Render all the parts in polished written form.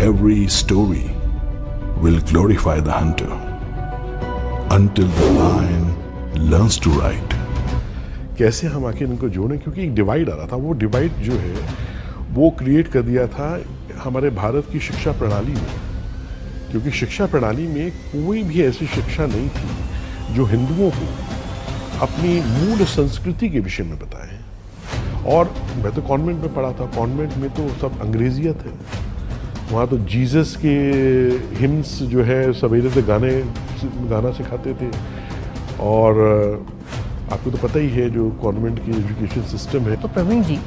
Every story will glorify the hunter until the lion learns to write. कैसे हम आखिर इनको जोड़ें, क्योंकि एक डिवाइड आ रहा था। वो डिवाइड जो है वो क्रिएट कर दिया था हमारे भारत की शिक्षा प्रणाली में, क्योंकि शिक्षा प्रणाली में कोई भी ऐसी शिक्षा नहीं थी जो हिंदुओं को अपनी मूल संस्कृति के विषय में बताए। और मैं तो कॉन्वेंट में पढ़ा था, कॉन्वेंट में तो सब अंग्रेजियत है। वहाँ तो जीसस के हिम्स जो है सवेरे से गाना सिखाते थे। और आपको तो पता ही है जो कॉन्वेंट की एजुकेशन सिस्टम है। तो प्रवीण जी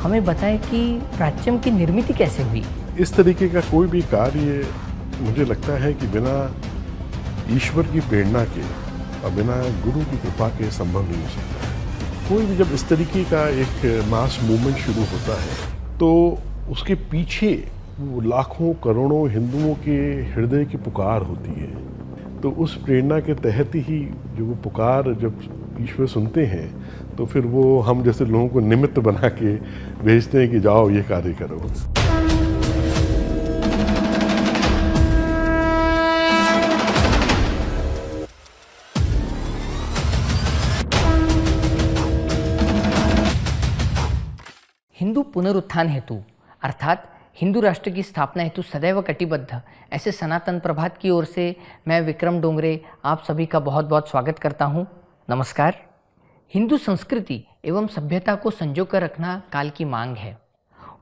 हमें बताएं कि प्राच्यम की निर्मित कैसे हुई। इस तरीके का कोई भी कार्य मुझे लगता है कि बिना ईश्वर की प्रेरणा के और बिना गुरु की कृपा के संभव नहीं हो सकता। कोई भी जब इस तरीके का एक मास मूवमेंट शुरू होता है तो उसके पीछे वो लाखों करोड़ों हिंदुओं के हृदय की पुकार होती है। तो उस प्रेरणा के तहत ही जो वो पुकार जब ईश्वर सुनते हैं तो फिर वो हम जैसे लोगों को निमित्त बना के भेजते हैं कि जाओ ये कार्य करो। हिंदू पुनरुत्थान हेतु अर्थात हिंदू राष्ट्र की स्थापना हेतु सदैव कटिबद्ध ऐसे सनातन प्रभात की ओर से मैं विक्रम डोंगरे आप सभी का बहुत बहुत स्वागत करता हूं। नमस्कार। हिंदू संस्कृति एवं सभ्यता को संजो कर रखना काल की मांग है।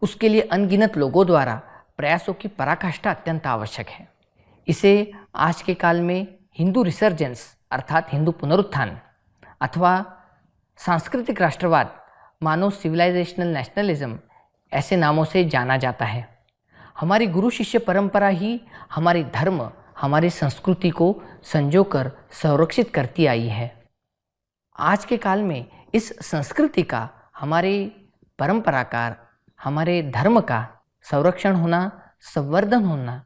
उसके लिए अनगिनत लोगों द्वारा प्रयासों की पराकाष्ठा अत्यंत आवश्यक है। इसे आज के काल में हिंदू रिसर्जेंस अर्थात हिंदू पुनरुत्थान अथवा सांस्कृतिक राष्ट्रवाद, मानो सिविलाइजेशनल नेशनलिज्म ऐसे नामों से जाना जाता है। हमारी गुरु शिष्य परंपरा ही हमारी धर्म, हमारी संस्कृति को संजोकर संरक्षित करती आई है। आज के काल में इस संस्कृति का, हमारे परंपरा का, हमारे धर्म का संरक्षण होना, संवर्धन होना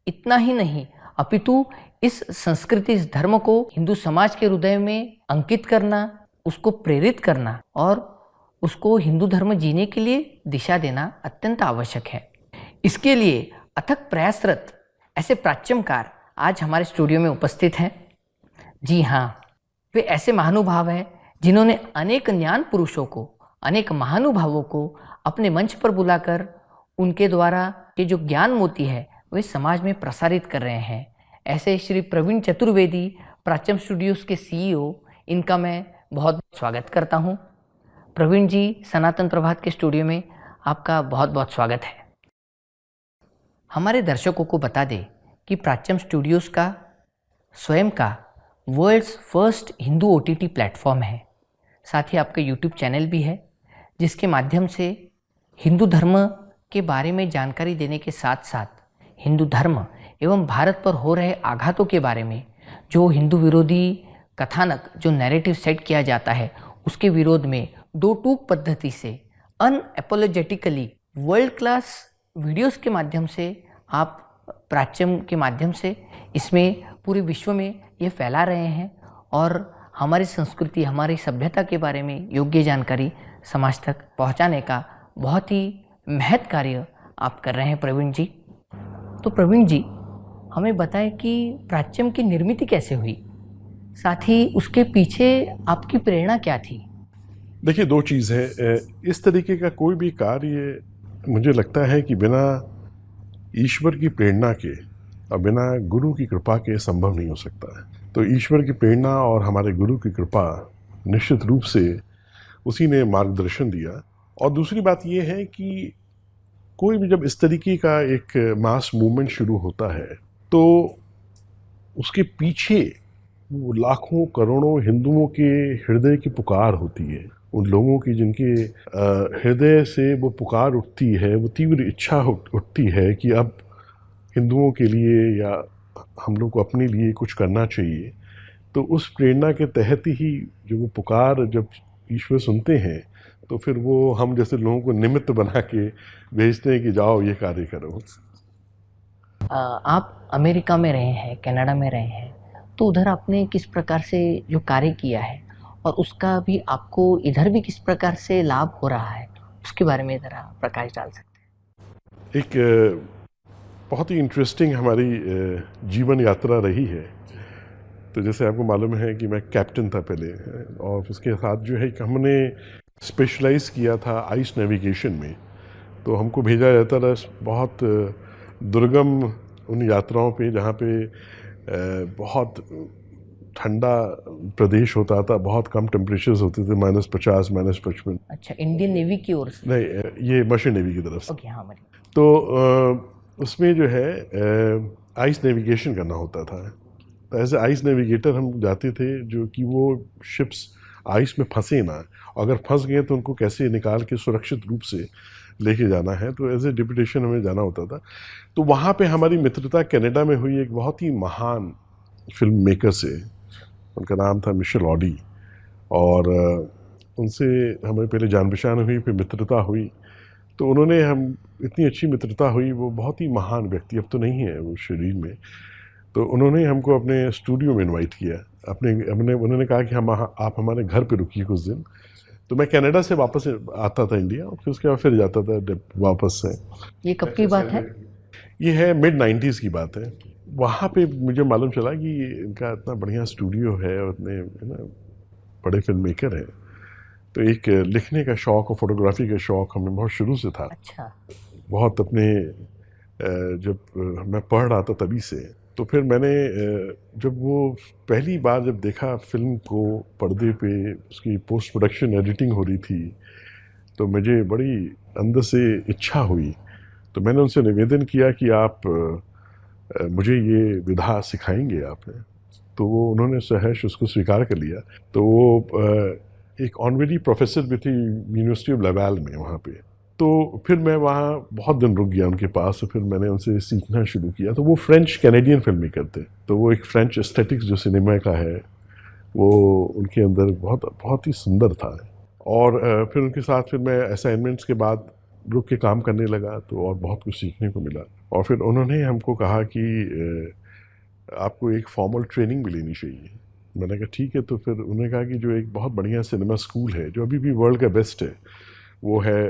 इतना ही नहीं अपितु इस संस्कृति, इस धर्म को हिंदू समाज के हृदय में अंकित करना, उसको प्रेरित करना और उसको हिंदू धर्म जीने के लिए दिशा देना अत्यंत आवश्यक है। इसके लिए अथक प्रयासरत ऐसे प्राच्यमकार आज हमारे स्टूडियो में उपस्थित हैं। जी हाँ, वे ऐसे महानुभाव हैं जिन्होंने अनेक ज्ञान पुरुषों को, अनेक महानुभावों को अपने मंच पर बुलाकर उनके द्वारा ये जो ज्ञान मोती है वे समाज में प्रसारित कर रहे हैं। ऐसे श्री प्रवीण चतुर्वेदी, प्राच्यम स्टूडियोज के CEO, इनका मैं बहुत स्वागत करता हूँ। प्रवीण जी, सनातन प्रभात के स्टूडियो में आपका बहुत बहुत स्वागत है। हमारे दर्शकों को बता दें कि प्राच्यम स्टूडियोज़ का स्वयं का world's first Hindu OTT platform है। साथ ही आपका YouTube चैनल भी है, जिसके माध्यम से हिंदू धर्म के बारे में जानकारी देने के साथ साथ हिंदू धर्म एवं भारत पर हो रहे आघातों के बारे में, जो हिंदू विरोधी कथानक, जो नैरेटिव सेट किया जाता है, उसके विरोध में दो टूक पद्धति से अनएपोलोजेटिकली वर्ल्ड क्लास वीडियोस के माध्यम से आप प्राच्यम के माध्यम से इसमें पूरे विश्व में ये फैला रहे हैं और हमारी संस्कृति, हमारी सभ्यता के बारे में योग्य जानकारी समाज तक पहुंचाने का बहुत ही महत् कार्य आप कर रहे हैं प्रवीण जी। तो प्रवीण जी हमें बताएं कि प्राच्यम की निर्मित कैसे हुई, साथ ही उसके पीछे आपकी प्रेरणा क्या थी। देखिए, दो चीज़ है। इस तरीके का कोई भी कार्य मुझे लगता है कि बिना ईश्वर की प्रेरणा के और बिना गुरु की कृपा के संभव नहीं हो सकता है। तो ईश्वर की प्रेरणा और हमारे गुरु की कृपा निश्चित रूप से उसी ने मार्गदर्शन दिया। और दूसरी बात ये है कि कोई भी जब इस तरीके का एक मास मूवमेंट शुरू होता है तो उसके पीछे वो लाखों करोड़ों हिंदुओं के हृदय की पुकार होती है। उन लोगों की जिनके हृदय से वो पुकार उठती है, वो तीव्र इच्छा उठती है कि अब हिंदुओं के लिए या हम लोग को अपने लिए कुछ करना चाहिए। तो उस प्रेरणा के तहत ही जो वो पुकार जब ईश्वर सुनते हैं तो फिर वो हम जैसे लोगों को निमित्त बना के भेजते हैं कि जाओ ये कार्य करो। आप अमेरिका में रहे हैं, कनाडा में रहे हैं, तो उधर आपने किस प्रकार से जो कार्य किया है और उसका भी आपको इधर भी किस प्रकार से लाभ हो रहा है, उसके बारे में ज़रा प्रकाश डाल सकते हैं। एक बहुत ही इंटरेस्टिंग हमारी जीवन यात्रा रही है। तो जैसे आपको मालूम है कि मैं कैप्टन था पहले, और उसके साथ जो है कि हमने स्पेशलाइज किया था आइस नेविगेशन में। तो हमको भेजा जाता था बहुत दुर्गम उन यात्राओं पे जहाँ पे बहुत ठंडा प्रदेश होता था, बहुत कम टेम्परेचर्स होते थे, -50 -55। अच्छा, इंडियन नेवी की ओर से? नहीं, ये मर्चेंट नेवी की तरफ से। ओके, हाँ मरी। तो उसमें जो है आइस नेविगेशन करना होता था। तो एज ए आइस नेविगेटर हम जाते थे, जो कि वो शिप्स आइस में फंसे ना, अगर फंस गए तो उनको कैसे निकाल के सुरक्षित रूप से लेके जाना है। तो एज ए डिप्यूटेशन हमें जाना होता था। तो वहाँ पे हमारी मित्रता कनाडा में हुई एक बहुत ही महान फिल्म मेकर से। उनका नाम था मिशेल ऑडी, और उनसे हमें पहले जान पहचान हुई, फिर मित्रता हुई। तो उन्होंने हम इतनी अच्छी मित्रता हुई, वो बहुत ही महान व्यक्ति, अब तो नहीं है वो शरीर में। तो उन्होंने हमको अपने स्टूडियो में इनवाइट किया। उन्होंने कहा कि आप हमारे घर पे रुकिए कुछ दिन। तो मैं कनाडा से वापस आता था इंडिया, और फिर उसके बाद फिर जाता था वापस से। ये कब की बात है? ये है मिड-90s की बात है। वहाँ पे मुझे मालूम चला कि इनका इतना बढ़िया स्टूडियो है और इतने बड़े फिल्म मेकर हैं। तो एक लिखने का शौक़ और फोटोग्राफी का शौक़ हमें बहुत शुरू से था। अच्छा। बहुत अपने जब मैं पढ़ रहा था तभी से। तो फिर मैंने जब वो पहली बार जब देखा फिल्म को पर्दे पे, उसकी पोस्ट प्रोडक्शन एडिटिंग हो रही थी, तो मुझे बड़ी अंदर से इच्छा हुई। तो मैंने उनसे निवेदन किया कि आप मुझे ये विधा सिखाएंगे आपने। तो वो उन्होंने सहर्ष उसको स्वीकार कर लिया। तो वो एक ऑनरेरी प्रोफेसर भी थी यूनिवर्सिटी ऑफ लैवाल में वहाँ पे। तो फिर मैं वहाँ बहुत दिन रुक गया उनके पास, और फिर मैंने उनसे सीखना शुरू किया। तो वो फ्रेंच कैनेडियन फिल्म मेकर थे। तो वो एक फ्रेंच एस्थेटिक्स जो सिनेमा का है, वो उनके अंदर बहुत बहुत ही सुंदर था। और फिर उनके साथ फिर मैं असाइनमेंट्स के बाद रुक के काम करने लगा, तो और बहुत कुछ सीखने को मिला। और फिर उन्होंने हमको कहा कि आपको एक फॉर्मल ट्रेनिंग भी लेनी चाहिए। मैंने कहा ठीक है। तो फिर उन्होंने कहा कि जो एक बहुत बढ़िया सिनेमा स्कूल है, जो अभी भी वर्ल्ड का बेस्ट है, वो है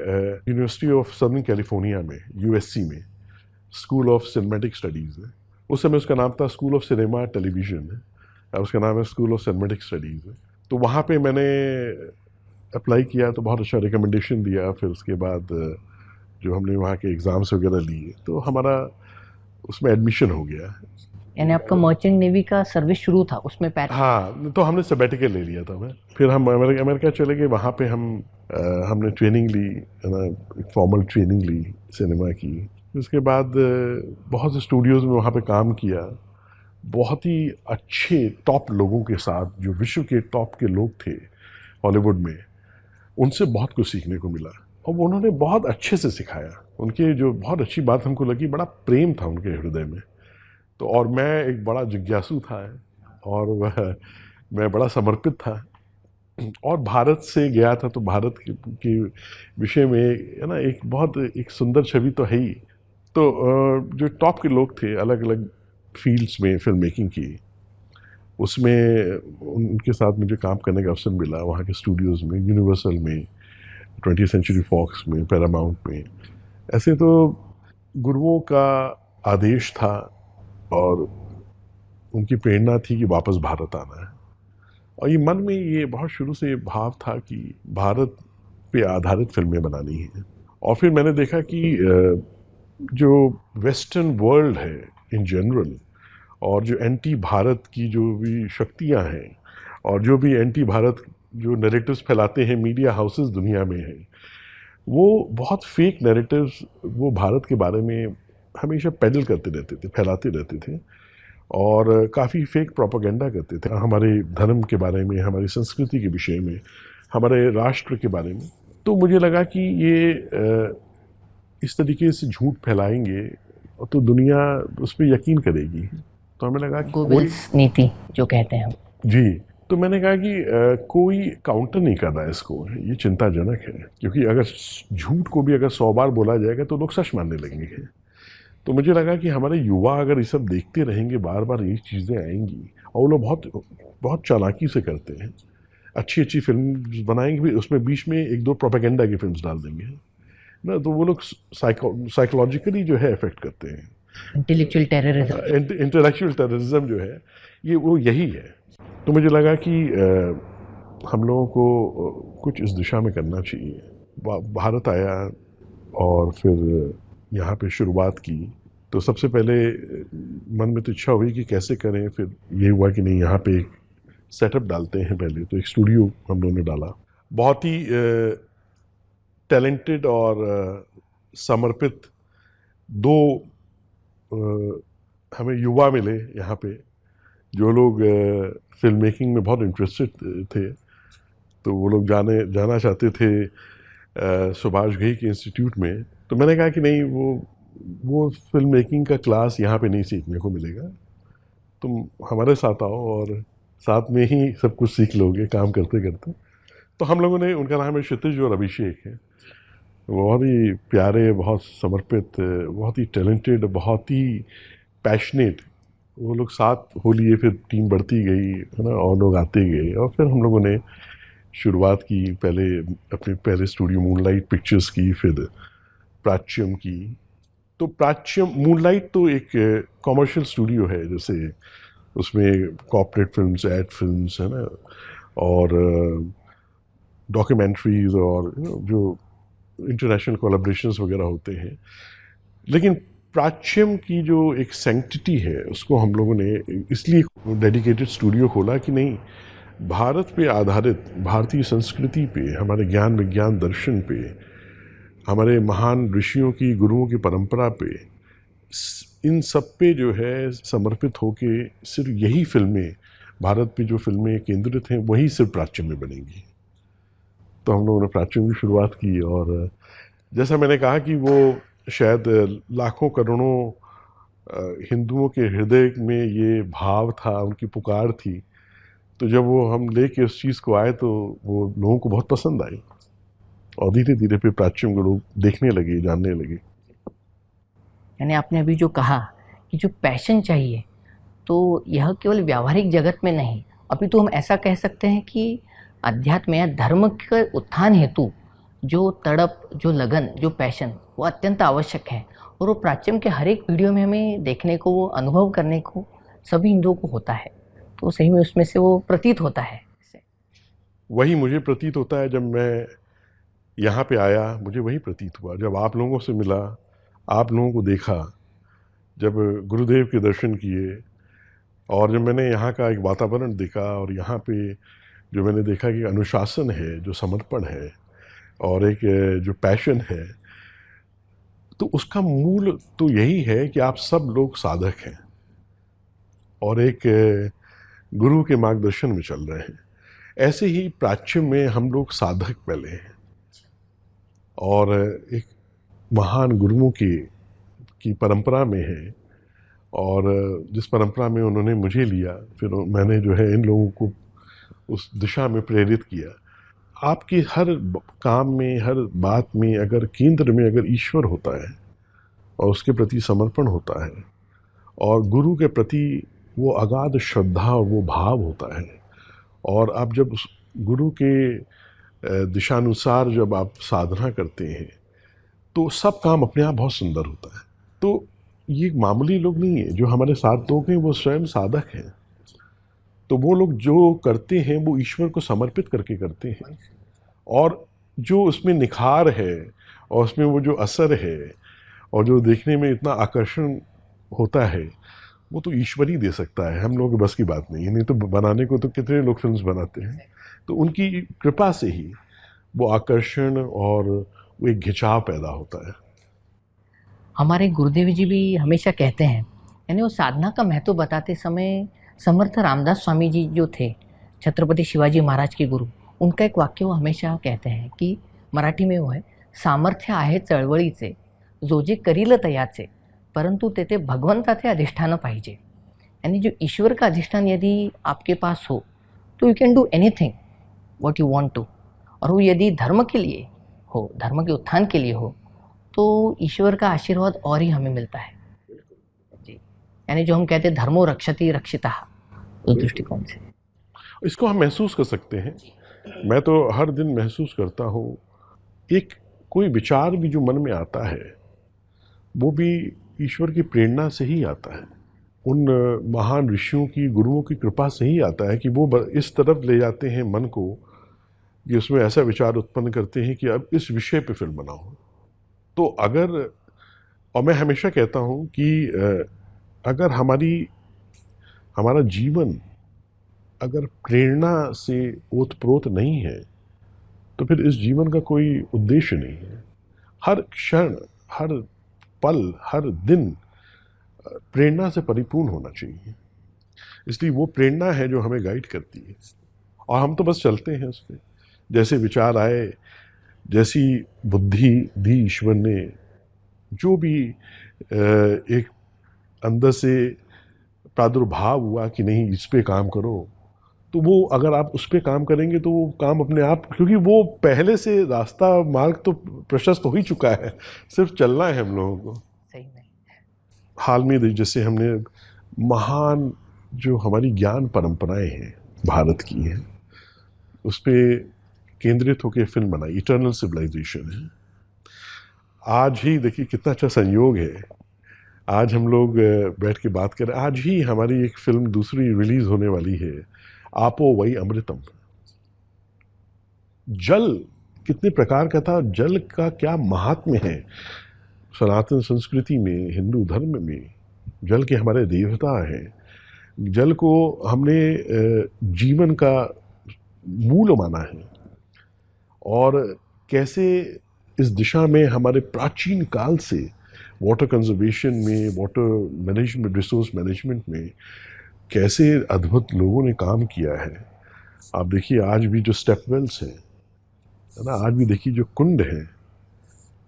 यूनिवर्सिटी ऑफ सदर्न कैलिफोर्निया में, यूएससी में, स्कूल ऑफ सिनेमैटिक स्टडीज़ है। उस समय उसका नाम था स्कूल ऑफ सिनेमा टेलीविज़न है, अब उसका नाम है स्कूल ऑफ सिनेमैटिक स्टडीज़ है। तो वहाँ पे मैंने अप्लाई किया, तो बहुत अच्छा रिकमेंडेशन दिया। फिर उसके बाद जो हमने वहाँ के एग्ज़ाम्स वगैरह लिए, तो हमारा उसमें एडमिशन हो गया। यानी आपका मर्चेंट नेवी का सर्विस शुरू था उसमें हाँ, तो हमने सबैटिकल ले लिया था। मैं फिर हम अमेरिका चले गए। वहाँ पे हमने ट्रेनिंग ली, फॉर्मल ट्रेनिंग ली सिनेमा की। उसके बाद बहुत से स्टूडियोज़ में वहाँ पे काम किया, बहुत ही अच्छे टॉप लोगों के साथ, जो विश्व के टॉप के लोग थे हॉलीवुड में। उनसे बहुत कुछ सीखने को मिला, और उन्होंने बहुत अच्छे से सिखाया। उनके जो बहुत अच्छी बात हमको लगी, बड़ा प्रेम था उनके हृदय में। तो और मैं एक बड़ा जिज्ञासु था, और मैं बड़ा समर्पित था, और भारत से गया था। तो भारत के विषय में है ना, एक बहुत एक सुंदर छवि तो है ही। तो जो टॉप के लोग थे अलग अलग फील्ड्स में फिल्म मेकिंग की, उसमें उनके साथ मुझे काम करने का अवसर मिला। वहाँ के स्टूडियोज़ में, यूनिवर्सल में, 20th सेंचुरी फॉक्स में, पैरामाउंट में। ऐसे तो गुरुओं का आदेश था, और उनकी प्रेरणा थी कि वापस भारत आना है। और ये मन में ये बहुत शुरू से ये भाव था कि भारत पे आधारित फिल्में बनानी हैं। और फिर मैंने देखा कि जो वेस्टर्न वर्ल्ड है इन जनरल, और जो एंटी भारत की जो भी शक्तियां हैं, और जो भी एंटी भारत जो नैरेटिव्स फैलाते हैं मीडिया हाउसेस दुनिया में हैं, वो बहुत फेक नैरेटिव्स वो भारत के बारे में हमेशा पैडल करते रहते थे, फैलाते रहते थे, और काफ़ी फेक प्रोपेगेंडा करते थे हमारे धर्म के बारे में, हमारी संस्कृति के विषय में, हमारे राष्ट्र के बारे में। तो मुझे लगा कि ये इस तरीके से झूठ फैलाएंगे तो दुनिया उस पर यकीन करेगी। तो हमें लगा कि गोबेल्स नीति जो कहते हैं जी। तो मैंने कहा कि कोई काउंटर नहीं कर रहा है इसको, ये चिंताजनक है, क्योंकि अगर झूठ को भी अगर 100 बार बोला जाएगा तो लोग सच मानने लगेंगे। तो मुझे लगा कि हमारे युवा अगर ये सब देखते रहेंगे, बार बार ये चीज़ें आएंगी, और वो लोग बहुत बहुत चालाकी से करते हैं। अच्छी अच्छी फिल्म बनाएंगे भी, उसमें बीच में 1-2 प्रोपेगेंडा की फिल्म डाल देंगे ना, तो वो लोग साइकोलॉजिकली जो है इफेक्ट करते हैं। Intellectual terrorism. इंटेलेक्चुअल टेररिज्म जो है ये वो यही है। तो मुझे लगा कि हम लोगों को कुछ इस दिशा में करना चाहिए। भारत आया और फिर यहाँ पे शुरुआत की, तो सबसे पहले मन में तो इच्छा हुई कि कैसे करें। फिर ये हुआ कि नहीं, यहाँ पे एक सेटअप डालते हैं। पहले तो एक स्टूडियो हम लोगों ने डाला। बहुत ही टैलेंटेड और समर्पित दो हमें युवा मिले यहाँ पे, जो लोग फिल्म मेकिंग में बहुत इंटरेस्टेड थे। तो वो लोग जाना चाहते थे सुभाष घई के इंस्टीट्यूट में। तो मैंने कहा कि नहीं, वो फिल्म मेकिंग का क्लास यहाँ पे नहीं सीखने को मिलेगा, तुम हमारे साथ आओ और साथ में ही सब कुछ सीख लोगे काम करते करते। तो हम लोगों ने, उनका नाम है क्षितिज और अभिषेक है, बहुत ही प्यारे, बहुत समर्पित, बहुत ही टैलेंटेड, बहुत ही पैशनेट। वो लोग साथ हो लिए, फिर टीम बढ़ती गई है ना, और लोग आते गए। और फिर हम लोगों ने शुरुआत की, अपने पहले स्टूडियो मूनलाइट पिक्चर्स की, फिर प्राच्यम की। तो प्राच्यम, मूनलाइट तो एक कॉमर्शियल स्टूडियो है, जैसे उसमें कॉर्पोरेट फिल्म्स, एड फिल्म्स है ना, और डॉक्यूमेंट्रीज और जो इंटरनेशनल कोलैबोरेशंस वगैरह होते हैं। लेकिन प्राच्यम की जो एक सैंक्टिटी है, उसको हम लोगों ने इसलिए डेडिकेटेड स्टूडियो खोला कि नहीं, भारत पे आधारित, भारतीय संस्कृति पे, हमारे ज्ञान विज्ञान दर्शन पे, हमारे महान ऋषियों की, गुरुओं की परंपरा पे, इन सब पे जो है समर्पित होके सिर्फ यही फिल्में, भारत पे जो फिल्में केंद्रित हैं, वही सिर्फ प्राच्यम में बनेंगी। तो हम लोगों ने प्राच्यम की शुरुआत की। और जैसा मैंने कहा कि वो शायद लाखों करोड़ों हिंदुओं के हृदय में ये भाव था, उनकी पुकार थी। तो जब वो हम लेके उस चीज़ को आए, तो वो लोगों को बहुत पसंद आई, और धीरे धीरे फिर प्राच्यम को लोग देखने लगे, जानने लगे। यानी आपने अभी जो कहा कि जो पैशन चाहिए, तो यह केवल व्यावहारिक जगत में नहीं, अभी तो हम ऐसा कह सकते हैं कि अध्यात्म या धर्म के उत्थान हेतु जो तड़प, जो लगन, जो पैशन, वो अत्यंत आवश्यक है। और वो प्राच्यम के हर एक वीडियो में हमें देखने को, वो अनुभव करने को सभी हिंदुओं को होता है। तो सही में उसमें से वो प्रतीत होता है। वही मुझे प्रतीत होता है। जब मैं यहाँ पे आया, मुझे वही प्रतीत हुआ। जब आप लोगों से मिला, आप लोगों को देखा, जब गुरुदेव के दर्शन किए, और जब मैंने यहाँ का एक वातावरण देखा, और यहाँ पे जो मैंने देखा कि अनुशासन है, जो समर्पण है, और एक जो पैशन है, तो उसका मूल तो यही है कि आप सब लोग साधक हैं और एक गुरु के मार्गदर्शन में चल रहे हैं। ऐसे ही प्राच्य में हम लोग साधक पहले हैं, और एक महान गुरुओं की परंपरा में है, और जिस परंपरा में उन्होंने मुझे लिया, फिर मैंने जो है इन लोगों को उस दिशा में प्रेरित किया। आपकी हर काम में, हर बात में, अगर केंद्र में अगर ईश्वर होता है और उसके प्रति समर्पण होता है, और गुरु के प्रति वो अगाध श्रद्धा और वो भाव होता है, और आप जब उस गुरु के दिशानुसार जब आप साधना करते हैं, तो सब काम अपने आप बहुत सुंदर होता है। तो ये मामूली लोग नहीं है जो हमारे साथ लोग हैं, वो स्वयं साधक हैं। तो वो लोग जो करते हैं वो ईश्वर को समर्पित करके करते हैं, और जो उसमें निखार है, और उसमें वो जो असर है, और जो देखने में इतना आकर्षण होता है, वो तो ईश्वर ही दे सकता है। हम लोगों के बस की बात नहीं है। नहीं तो बनाने को तो कितने लोग फिल्म्स बनाते हैं। तो उनकी कृपा से ही वो आकर्षण और वो एक खिंचाव पैदा होता है। हमारे गुरुदेव जी भी हमेशा कहते हैं, यानी वो साधना का महत्व बताते समय समर्थ रामदास स्वामी जी जो थे, छत्रपति शिवाजी महाराज के गुरु, उनका एक वाक्य वो हमेशा कहते हैं कि मराठी में वो है, सामर्थ्य आहे चळवळीचे, जो जे करील तयाचे, परंतु तेथे भगवंताचे अधिष्ठान पाहिजे। यानी जो ईश्वर का अधिष्ठान यदि आपके पास हो, तो you can do anything what you want to. और वो यदि धर्म के लिए हो, धर्म के उत्थान के लिए हो, तो ईश्वर का आशीर्वाद और ही हमें मिलता है जी। यानी जो हम कहते हैं धर्मो रक्षति रक्षितः, उस दृष्टिकोण से इसको हम महसूस कर सकते हैं। मैं तो हर दिन महसूस करता हूँ, एक कोई विचार भी जो मन में आता है, वो भी ईश्वर की प्रेरणा से ही आता है, उन महान ऋषियों की, गुरुओं की कृपा से ही आता है कि वो इस तरफ ले जाते हैं मन को कि उसमें ऐसा विचार उत्पन्न करते हैं कि अब इस विषय पे फिल्म बनाओ। तो अगर, और मैं हमेशा कहता हूँ कि अगर हमारा जीवन अगर प्रेरणा से ओतप्रोत नहीं है तो फिर इस जीवन का कोई उद्देश्य नहीं है। हर क्षण, हर पल, हर दिन प्रेरणा से परिपूर्ण होना चाहिए। इसलिए वो प्रेरणा है जो हमें गाइड करती है, और हम तो बस चलते हैं उस पर। जैसे विचार आए, जैसी बुद्धि दी ईश्वर ने, जो भी एक अंदर से प्रादुर्भाव हुआ कि नहीं इस पे काम करो, तो वो अगर आप उस पे काम करेंगे तो वो काम अपने आप, क्योंकि वो पहले से रास्ता, मार्ग तो प्रशस्त हो ही चुका है, सिर्फ चलना है हम लोगों को। सही में। हाल में जैसे हमने महान जो हमारी ज्ञान परंपराएं हैं भारत की हैं, उस पर केंद्रित होकर फिल्म बनाई, इटर्नल सिविलाइजेशन है। आज ही देखिए कितना अच्छा संयोग है, आज हम लोग बैठ के बात करें। आज ही हमारी एक फिल्म दूसरी रिलीज होने वाली है, आपो वही अमृतम। जल कितने प्रकार का था, जल का क्या महात्म्य है सनातन संस्कृति में, हिंदू धर्म में। जल के हमारे देवता हैं, जल को हमने जीवन का मूल माना है, और कैसे इस दिशा में हमारे प्राचीन काल से वाटर कंजर्वेशन में, वाटर मैनेजमेंट, रिसोर्स मैनेजमेंट में कैसे अद्भुत लोगों ने काम किया है। आप देखिए आज भी जो स्टेप वेल्स हैं, है ना, आज भी देखिए जो कुंड हैं,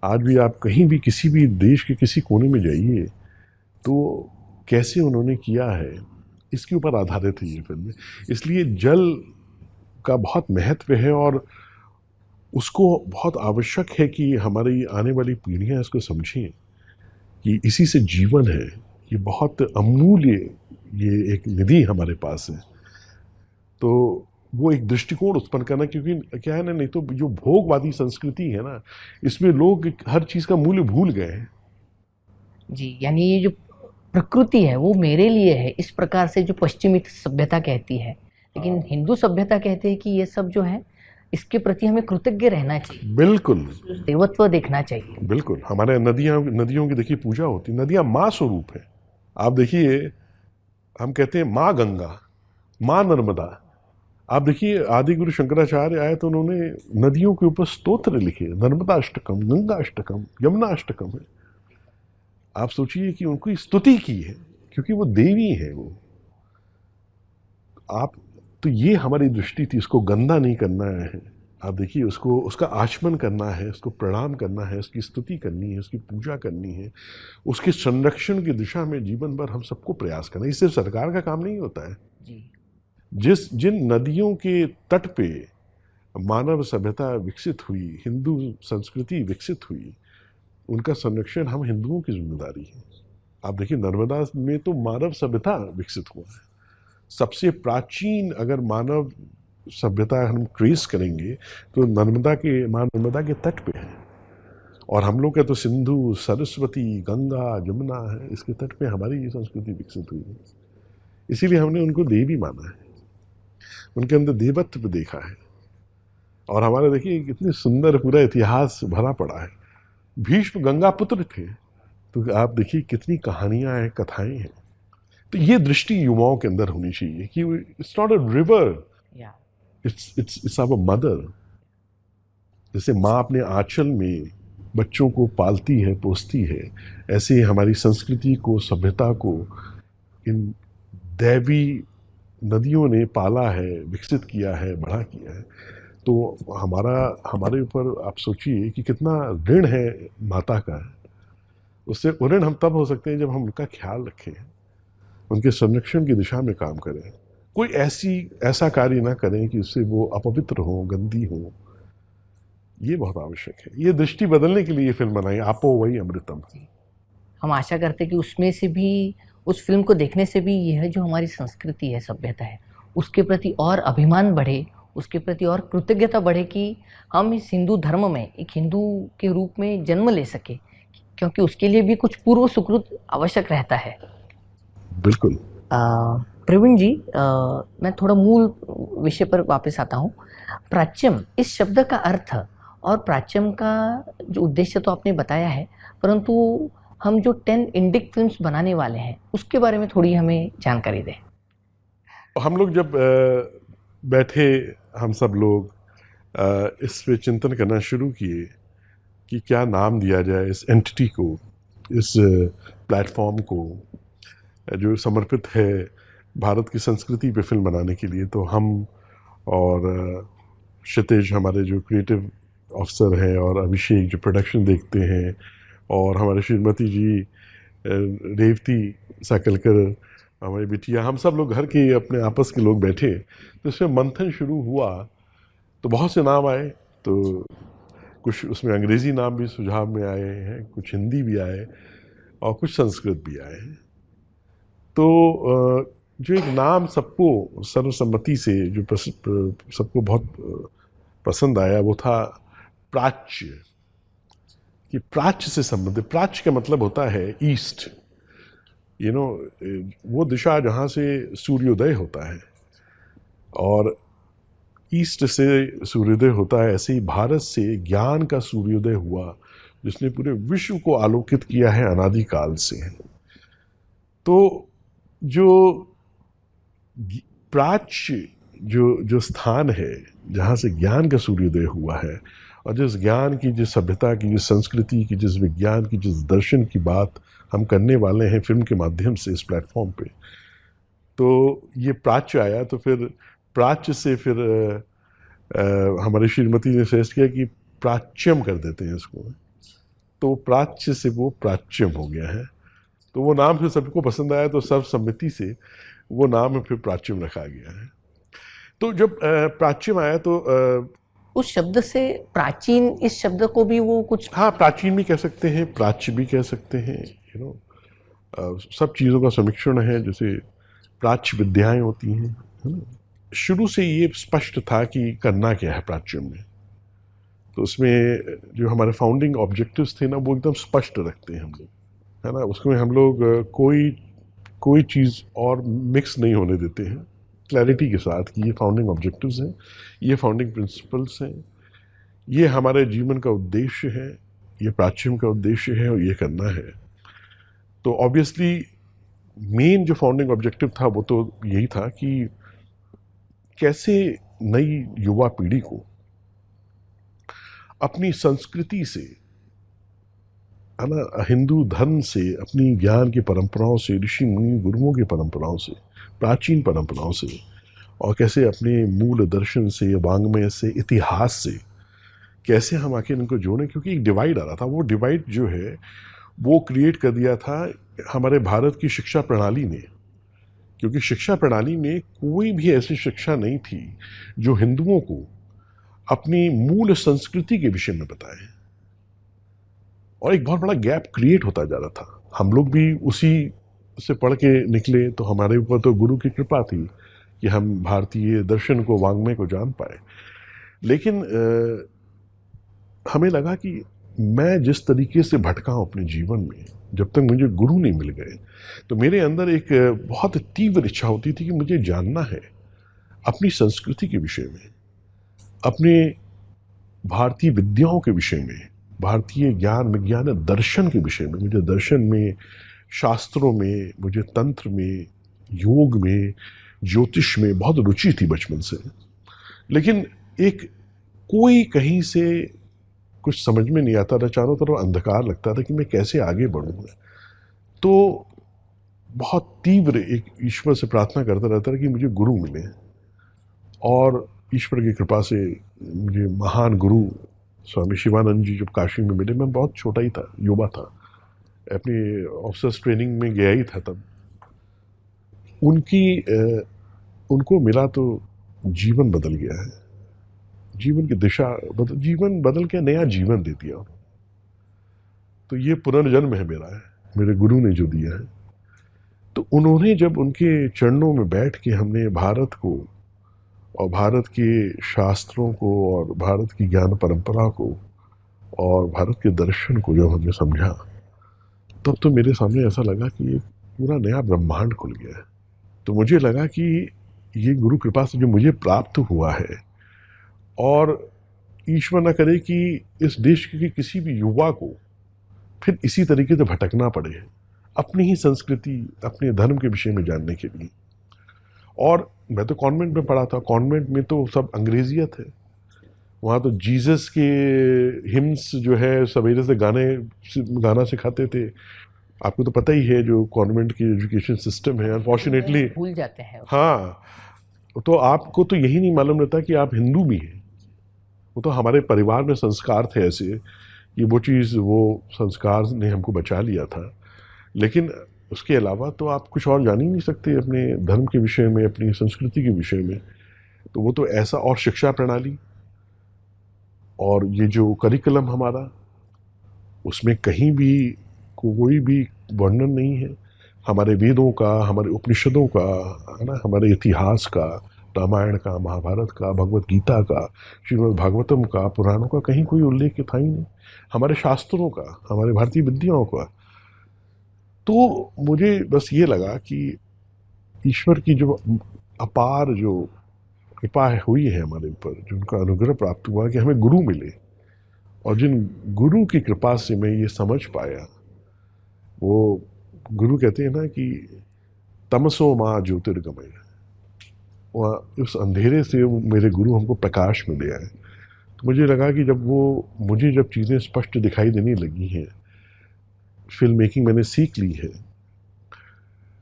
आज भी आप कहीं भी किसी भी देश के किसी कोने में जाइए तो कैसे उन्होंने किया है, इसके ऊपर आधारित है ये फिल्म। इसलिए जल का बहुत महत्व है, और उसको बहुत आवश्यक है कि हमारी आने वाली पीढ़ियां इसको समझें कि इसी से जीवन है। ये बहुत अमूल्य, ये एक निधि हमारे पास है। तो वो एक दृष्टिकोण उत्पन्न करना, क्योंकि क्या है ना, नहीं तो जो भोगवादी संस्कृति है ना, इसमें लोग हर चीज़ का मूल्य भूल गए हैं। जी, यानी ये जो प्रकृति है वो मेरे लिए है, इस प्रकार से जो पश्चिमी सभ्यता कहती है, लेकिन हिंदू सभ्यता कहते हैं कि ये सब जो है इसके प्रति हमें कृतज्ञ रहना चाहिए। बिल्कुल, देवत्व देखना चाहिए। बिल्कुल। हमारे नदियों की देखिए पूजा होती, नदियाँ माँ स्वरूप है। आप देखिए, हम कहते हैं माँ गंगा, माँ नर्मदा। आप देखिए आदि गुरु शंकराचार्य आए तो उन्होंने नदियों के ऊपर स्तोत्र लिखे, नर्मदा अष्टकम, गंगा अष्टकम, यमुना अष्टकम है। आप सोचिए कि उनकी स्तुति की है, क्योंकि वो देवी है वो। आप तो ये हमारी दृष्टि थी, उसको गंदा नहीं करना है। आप देखिए उसको, उसका आचमन करना है, उसको प्रणाम करना है, उसकी स्तुति करनी है, उसकी पूजा करनी है, उसके संरक्षण की दिशा में जीवन भर हम सबको प्रयास करना है। ये सिर्फ सरकार का काम नहीं होता है जी। जिन नदियों के तट पे मानव सभ्यता विकसित हुई, हिंदू संस्कृति विकसित हुई, उनका संरक्षण हम हिंदुओं की जिम्मेदारी है। आप देखिए नर्मदा में तो मानव सभ्यता विकसित हुआ है। सबसे प्राचीन अगर मानव सभ्यता हम ट्रेस करेंगे तो माँ नर्मदा के तट पे है, और हम लोग का तो सिंधु, सरस्वती, गंगा, यमुना है, इसके तट पे हमारी ये संस्कृति विकसित हुई है। इसीलिए हमने उनको देवी माना है, उनके अंदर देवत्व देखा है। और हमारे देखिए कितनी सुंदर पूरा इतिहास भरा पड़ा है। भीष्म गंगा पुत्र थे, तो आप देखिए कितनी कहानियां हैं, कथाएं हैं। तो ये दृष्टि युवाओं के अंदर होनी चाहिए कि it's not a river, it's our mother. जैसे माँ अपने आंचल में बच्चों को पालती है, पोसती है, ऐसे हमारी संस्कृति को, सभ्यता को इन दैवी नदियों ने पाला है, विकसित किया है, बड़ा किया है। तो हमारे ऊपर आप सोचिए कि कितना ऋण है माता का। उससे ऋण हम तब हो सकते हैं जब हम उनका ख्याल रखें, उनके संरक्षण की दिशा में काम करें, कोई ऐसा कार्य ना करें कि उससे वो अपवित्र हो, गंदी हो। ये बहुत आवश्यक है। ये दृष्टि बदलने के लिए ये फिल्म बनाई, आपो वही अमृतम। हम आशा करते हैं कि उसमें से भी, उस फिल्म को देखने से भी यह जो हमारी संस्कृति है, सभ्यता है, उसके प्रति और अभिमान बढ़े, उसके प्रति और कृतज्ञता बढ़े कि हम इस हिंदू धर्म में एक हिंदू के रूप में जन्म ले सके। क्योंकि उसके लिए भी कुछ पूर्व सुकृत आवश्यक रहता है। बिल्कुल। प्रवीण जी, मैं थोड़ा मूल विषय पर वापस आता हूँ। प्राच्यम इस शब्द का अर्थ और प्राच्यम का जो उद्देश्य तो आपने बताया है, परंतु हम जो 10 इंडिक फिल्म्स बनाने वाले हैं उसके बारे में थोड़ी हमें जानकारी दें। हम लोग जब बैठे, हम सब लोग इस पे चिंतन करना शुरू किए कि क्या नाम दिया जाए इस एंटिटी को, इस प्लेटफॉर्म को जो समर्पित है भारत की संस्कृति पे फिल्म बनाने के लिए, तो हम और क्षितिज हमारे जो क्रिएटिव ऑफिसर हैं और अभिषेक जो प्रोडक्शन देखते हैं और हमारे श्रीमती जी रेवती साकलकर हमारी बिटिया, हम सब लोग घर के अपने आपस के लोग बैठे तो इसमें मंथन शुरू हुआ। तो बहुत से नाम आए, तो कुछ उसमें अंग्रेज़ी नाम भी सुझाव में आए हैं, कुछ हिंदी भी आए और कुछ संस्कृत भी आए हैं। तो जो एक नाम सबको सर्वसम्मति से जो सबको बहुत पसंद आया वो था प्राच्य। कि प्राच्य से संबंधित, प्राच्य का मतलब होता है ईस्ट, वो दिशा जहाँ से सूर्योदय होता है, और ईस्ट से सूर्योदय होता है। ऐसे ही भारत से ज्ञान का सूर्योदय हुआ जिसने पूरे विश्व को आलोकित किया है अनादिकाल से। तो जो प्राच्य जो स्थान है जहाँ से ज्ञान का सूर्योदय हुआ है, और जिस ज्ञान की, जिस सभ्यता की, जिस संस्कृति की, जिस विज्ञान की, जिस दर्शन की बात हम करने वाले हैं फिल्म के माध्यम से इस प्लेटफॉर्म पे, तो ये प्राच्य आया। तो फिर प्राच्य से फिर हमारी श्रीमती ने सजेस्ट किया कि प्राच्यम कर देते हैं इसको, तो प्राच्य से वो प्राच्यम हो गया है। तो वो नाम फिर सबको पसंद आया, तो सर्वसम्मति से वो नाम फिर प्राच्यम रखा गया है। तो जब प्राच्यम आया तो उस शब्द से प्राचीन, इस शब्द को भी वो कुछ, हाँ, प्राचीन भी कह सकते हैं, प्राच्य भी कह सकते हैं, सब चीज़ों का समिश्रण है, जैसे प्राच्य विद्याएं होती हैं, है ना। शुरू से ये स्पष्ट था कि करना क्या है प्राच्यम में। तो उसमें जो हमारे फाउंडिंग ऑब्जेक्टिव्स थे ना, वो एकदम स्पष्ट रखते हैं हम लोग, है ना। उसमें हम लोग कोई चीज़ और मिक्स नहीं होने देते हैं, क्लैरिटी के साथ कि ये फाउंडिंग ऑब्जेक्टिव्स हैं, ये फाउंडिंग प्रिंसिपल्स हैं, ये हमारे जीवन का उद्देश्य है, ये प्राच्यम का उद्देश्य है और ये करना है। तो ऑब्वियसली मेन जो फाउंडिंग ऑब्जेक्टिव था वो तो यही था कि कैसे नई युवा पीढ़ी को अपनी संस्कृति से, है ना, हिंदू धर्म से, अपनी ज्ञान की परंपराओं से, ऋषि मुनि गुरुओं की परंपराओं से, प्राचीन परंपराओं से, और कैसे अपने मूल दर्शन से, वांग्मय से, इतिहास से कैसे हम आके इनको जोड़ें। क्योंकि एक डिवाइड आ रहा था, वो डिवाइड जो है वो क्रिएट कर दिया था हमारे भारत की शिक्षा प्रणाली ने। क्योंकि शिक्षा प्रणाली में कोई भी ऐसी शिक्षा नहीं थी जो हिंदुओं को अपनी मूल संस्कृति के विषय में बताए, और एक बहुत बड़ा गैप क्रिएट होता जा रहा था। हम लोग भी उसी से पढ़ के निकले, तो हमारे ऊपर तो गुरु की कृपा थी कि हम भारतीय दर्शन को, वांग्मय को जान पाए। लेकिन हमें लगा कि मैं जिस तरीके से भटका हूँ अपने जीवन में, जब तक मुझे गुरु नहीं मिल गए, तो मेरे अंदर एक बहुत तीव्र इच्छा होती थी कि मुझे जानना है अपनी संस्कृति के विषय में, अपने भारतीय विद्याओं के विषय में, भारतीय ज्ञान विज्ञान दर्शन के विषय में। मुझे दर्शन में, शास्त्रों में, मुझे तंत्र में, योग में, ज्योतिष में बहुत रुचि थी बचपन से। लेकिन एक कोई कहीं से कुछ समझ में नहीं आता था, चारों तरफ अंधकार लगता था कि मैं कैसे आगे बढ़ूँगा। तो बहुत तीव्र एक ईश्वर से प्रार्थना करता रहता था कि मुझे गुरु मिले, और ईश्वर की कृपा से मुझे महान गुरु स्वामी शिवानंद जी जब काशी में मिले, मैं बहुत छोटा ही था, युवा था, अपनी ऑफिसर्स ट्रेनिंग में गया ही था तब। उनको मिला तो जीवन बदल गया है, जीवन की दिशा जीवन बदल के नया जीवन दे दिया। तो ये पुनर्जन्म है मेरा, मेरे गुरु ने जो दिया है। तो उन्होंने जब उनके चरणों में बैठ के हमने भारत को और भारत के शास्त्रों को और भारत की ज्ञान परंपरा को और भारत के दर्शन को जब हमने समझा, तब तो मेरे सामने ऐसा लगा कि एक पूरा नया ब्रह्मांड खुल गया है। तो मुझे लगा कि ये गुरु कृपा से जो मुझे प्राप्त हुआ है, और ईश्वर न करे कि इस देश के किसी भी युवा को फिर इसी तरीके से भटकना पड़े अपनी ही संस्कृति, अपने धर्म के विषय में जानने के लिए। और मैं तो कॉन्वेंट में पढ़ा था, कॉन्वेंट में तो सब अंग्रेजियत है। वहाँ तो जीसस के हिम्स जो है सवेरे से गाना सिखाते थे। आपको तो पता ही है जो कॉन्वेंट की एजुकेशन सिस्टम है, अनफॉर्चुनेटली। भूल जाते हैं। हाँ, तो आपको तो यही नहीं मालूम रहता कि आप हिंदू भी हैं। वो तो हमारे परिवार में संस्कार थे ऐसे कि वो संस्कार ने हमको बचा लिया था। लेकिन उसके अलावा तो आप कुछ और जान ही नहीं सकते अपने धर्म के विषय में, अपनी संस्कृति के विषय में। तो वो तो ऐसा, और शिक्षा प्रणाली और ये जो करिकुलम हमारा, उसमें कहीं भी कोई भी वर्णन नहीं है हमारे वेदों का, हमारे उपनिषदों का, है ना, हमारे इतिहास का, रामायण का, महाभारत का, भगवत गीता का, श्रीमद् भागवतम का, पुराणों का कहीं कोई उल्लेख था ही नहीं। हमारे शास्त्रों का, हमारे भारतीय विद्याओं का। तो मुझे बस ये लगा कि ईश्वर की जो अपार जो कृपा हुई है हमारे ऊपर, जो उनका अनुग्रह प्राप्त हुआ कि हमें गुरु मिले, और जिन गुरु की कृपा से मैं ये समझ पाया, वो गुरु कहते हैं ना कि तमसो माँ ज्योतिर्गमय, वह उस अंधेरे से मेरे गुरु हमको प्रकाश में ले आए। तो मुझे लगा कि जब चीज़ें स्पष्ट दिखाई देने लगी हैं, फिल्म मेकिंग मैंने सीख ली है,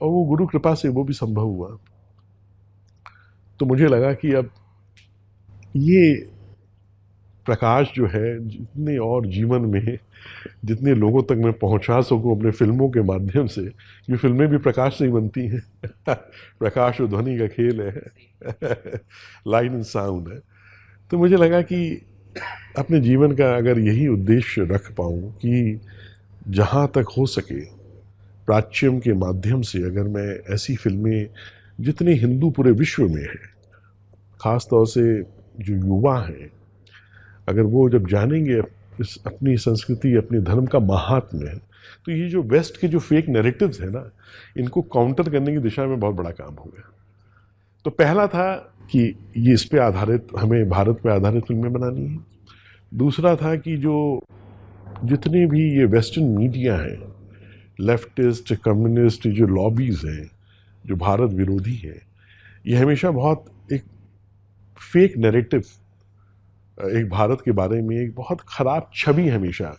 और वो गुरु कृपा से वो भी संभव हुआ। तो मुझे लगा कि अब ये प्रकाश जो है, जितने और जीवन में जितने लोगों तक मैं पहुंचा सकूं अपने फिल्मों के माध्यम से, ये फिल्में भी प्रकाश से ही बनती हैं प्रकाश और ध्वनि का खेल है लाइट एंड साउंड है। तो मुझे लगा कि अपने जीवन का अगर यही उद्देश्य रख पाऊं कि जहां तक हो सके प्राच्यम के माध्यम से, अगर मैं ऐसी फिल्में जितने हिंदू पूरे विश्व में हैं, ख़ास तौर से जो युवा हैं, अगर वो जब जानेंगे इस अपनी संस्कृति, अपने धर्म का महात्म्य है, तो ये जो वेस्ट के जो फेक नैरेटिव्स है ना, इनको काउंटर करने की दिशा में बहुत बड़ा काम होगा। तो पहला था कि ये इस पे आधारित, हमें भारत पे आधारित फिल्में बनानी है। दूसरा था कि जो जितने भी ये वेस्टर्न मीडिया हैं, लेफ्टिस्ट, कम्युनिस्ट जो लॉबीज़ हैं, जो भारत विरोधी हैं, ये हमेशा बहुत एक फेक नैरेटिव, एक भारत के बारे में एक बहुत ख़राब छवि हमेशा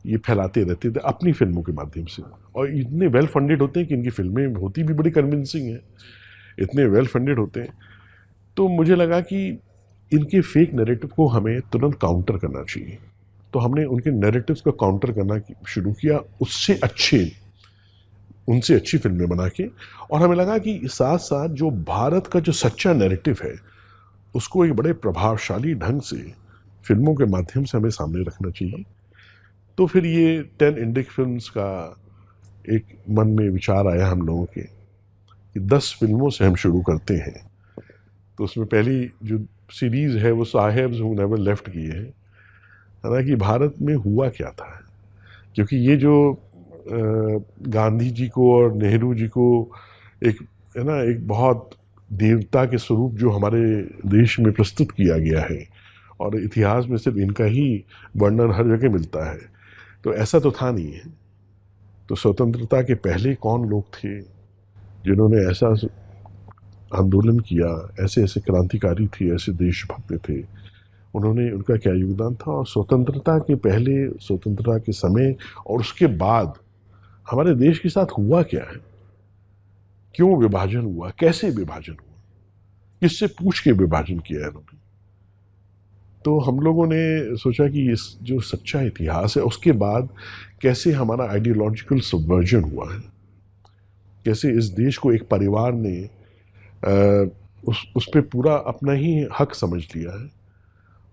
ये फैलाते रहते थे अपनी फिल्मों के माध्यम से। और इतने वेल फंडेड होते हैं कि इनकी फिल्में होती भी बड़ी कन्विंसिंग हैं, इतने वेल फंडेड होते हैं। तो मुझे लगा कि इनके फेक नैरेटिव को हमें तुरंत काउंटर करना चाहिए। तो हमने उनके नैरेटिव्स को काउंटर करना शुरू किया, उनसे अच्छी फिल्में बना के। और हमें लगा कि साथ साथ जो भारत का जो सच्चा नैरेटिव है, उसको एक बड़े प्रभावशाली ढंग से फिल्मों के माध्यम से हमें सामने रखना चाहिए। तो फिर ये 10 इंडिक फिल्म्स का एक मन में विचार आया हम लोगों के कि 10 फिल्मों से हम शुरू करते हैं। तो उसमें पहली जो सीरीज़ है वो साहेब्स हू नेवर लेफ्ट की है। हालांकि भारत में हुआ क्या था, क्योंकि ये जो गांधी जी को और नेहरू जी को एक, है ना, एक बहुत देवता के स्वरूप जो हमारे देश में प्रस्तुत किया गया है, और इतिहास में सिर्फ इनका ही वर्णन हर जगह मिलता है, तो ऐसा तो था नहीं है। तो स्वतंत्रता के पहले कौन लोग थे जिन्होंने ऐसा आंदोलन किया, ऐसे ऐसे क्रांतिकारी थे, ऐसे देशभक्त थे, उनका क्या योगदान था। और स्वतंत्रता के पहले, स्वतंत्रता के समय और उसके बाद हमारे देश के साथ हुआ क्या है, क्यों विभाजन हुआ, कैसे विभाजन हुआ, किससे पूछ के विभाजन किया इन्होंने। तो हम लोगों ने सोचा कि इस जो सच्चा इतिहास है, उसके बाद कैसे हमारा आइडियोलॉजिकल सबवर्जन हुआ है, कैसे इस देश को एक परिवार ने उस पर पूरा अपना ही हक समझ लिया है,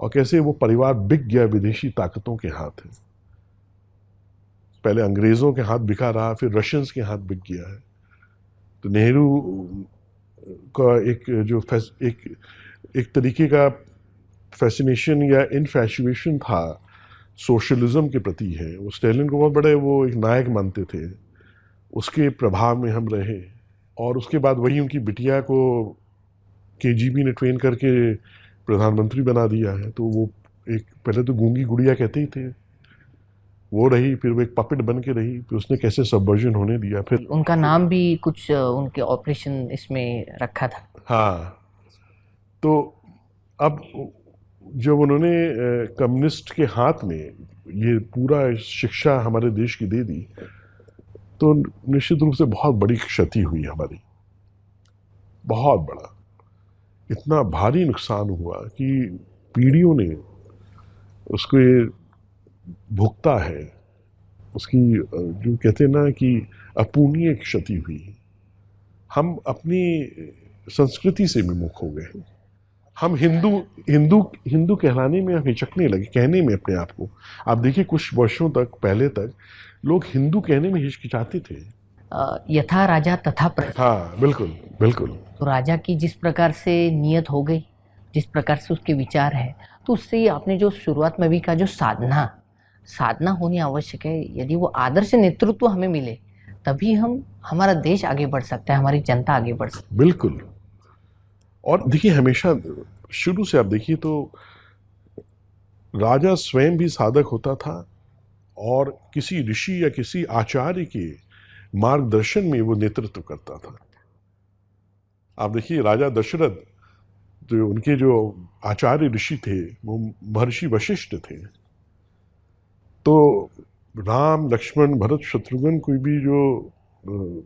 और कैसे वो परिवार बिक गया विदेशी ताकतों के हाथ है। पहले अंग्रेज़ों के हाथ बिका रहा, फिर रशियंस के हाथ बिक गया है। तो नेहरू का एक तरीके का फैसिनेशन या इनफैचुएशन था सोशलिज्म के प्रति है। वो स्टालिन को बहुत बड़े वो एक नायक मानते थे, उसके प्रभाव में हम रहे। और उसके बाद वही उनकी बिटिया को केजीबी ने ट्रेन करके प्रधानमंत्री बना दिया है। तो वो एक पहले तो गूंगी गुड़िया कहते ही थे, वो रही, फिर वो एक पपेट बन के रही, फिर उसने कैसे सबवर्जन होने दिया। फिर उनका नाम भी कुछ उनके ऑपरेशन इसमें रखा था। हाँ, तो अब जब उन्होंने कम्युनिस्ट के हाथ में ये पूरा शिक्षा हमारे देश की दे दी, तो निश्चित रूप से बहुत बड़ी क्षति हुई हमारी, बहुत बड़ा, इतना भारी नुकसान हुआ कि पीढ़ियों ने उसको भुगता है। उसकी जो कहते हैं ना कि अपूर्णीय क्षति हुई। हम अपनी संस्कृति से विमुख हो गए। हम हिंदू हिंदू हिंदू कहलाने में हिचकने लगे, कहने में अपने आप को। आप देखिए कुछ वर्षों तक, पहले तक लोग हिंदू कहने में हिचकिचाते थे। यथा राजा तथा प्रजा। हाँ, बिल्कुल बिल्कुल। तो राजा की जिस प्रकार से नियत हो गई, जिस प्रकार से उसके विचार है, तो उससे ही आपने जो शुरुआत में भी कहा, जो साधना होनी आवश्यक है। यदि वो आदर्श नेतृत्व हमें मिले तभी हमारा देश आगे बढ़ सकता है, हमारी जनता आगे बढ़ सकती है। बिल्कुल। और देखिए, हमेशा शुरू से आप देखिए तो राजा स्वयं भी साधक होता था और किसी ऋषि या किसी आचार्य के मार्गदर्शन में वो नेतृत्व करता था। आप देखिए राजा दशरथ, जो उनके जो आचार्य ऋषि थे वो महर्षि वशिष्ठ थे। तो राम, लक्ष्मण, भरत, शत्रुघ्न कोई भी जो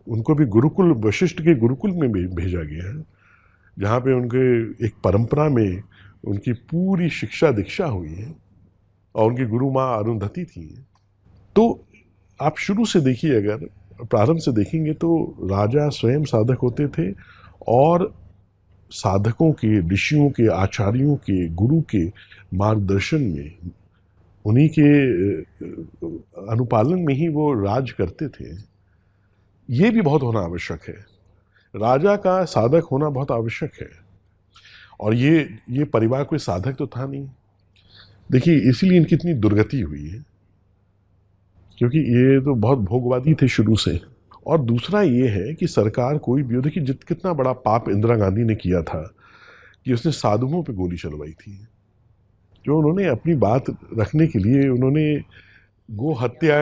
उनको भी गुरुकुल, वशिष्ठ के गुरुकुल में भेजा गया है, जहाँ पे उनके एक परंपरा में उनकी पूरी शिक्षा दीक्षा हुई है और उनकी गुरु माँ अरुंधति थी। तो आप शुरू से देखिए, अगर प्रारंभ से देखेंगे तो राजा स्वयं साधक होते थे और साधकों के, ऋषियों के, आचार्यों के, गुरु के मार्गदर्शन में, उन्हीं के अनुपालन में ही वो राज करते थे। ये भी बहुत होना आवश्यक है। राजा का साधक होना बहुत आवश्यक है। और ये परिवार कोई साधक तो था नहीं। देखिए, इसीलिए इनकी इतनी दुर्गति हुई है, क्योंकि ये तो बहुत भोगवादी थे शुरू से। और दूसरा ये है कि सरकार कोई भी हो, देखिए कितना बड़ा पाप इंदिरा गांधी ने किया था कि उसने साधुओं पे गोली चलवाई थी। जो उन्होंने अपनी बात रखने के लिए, उन्होंने गो हत्या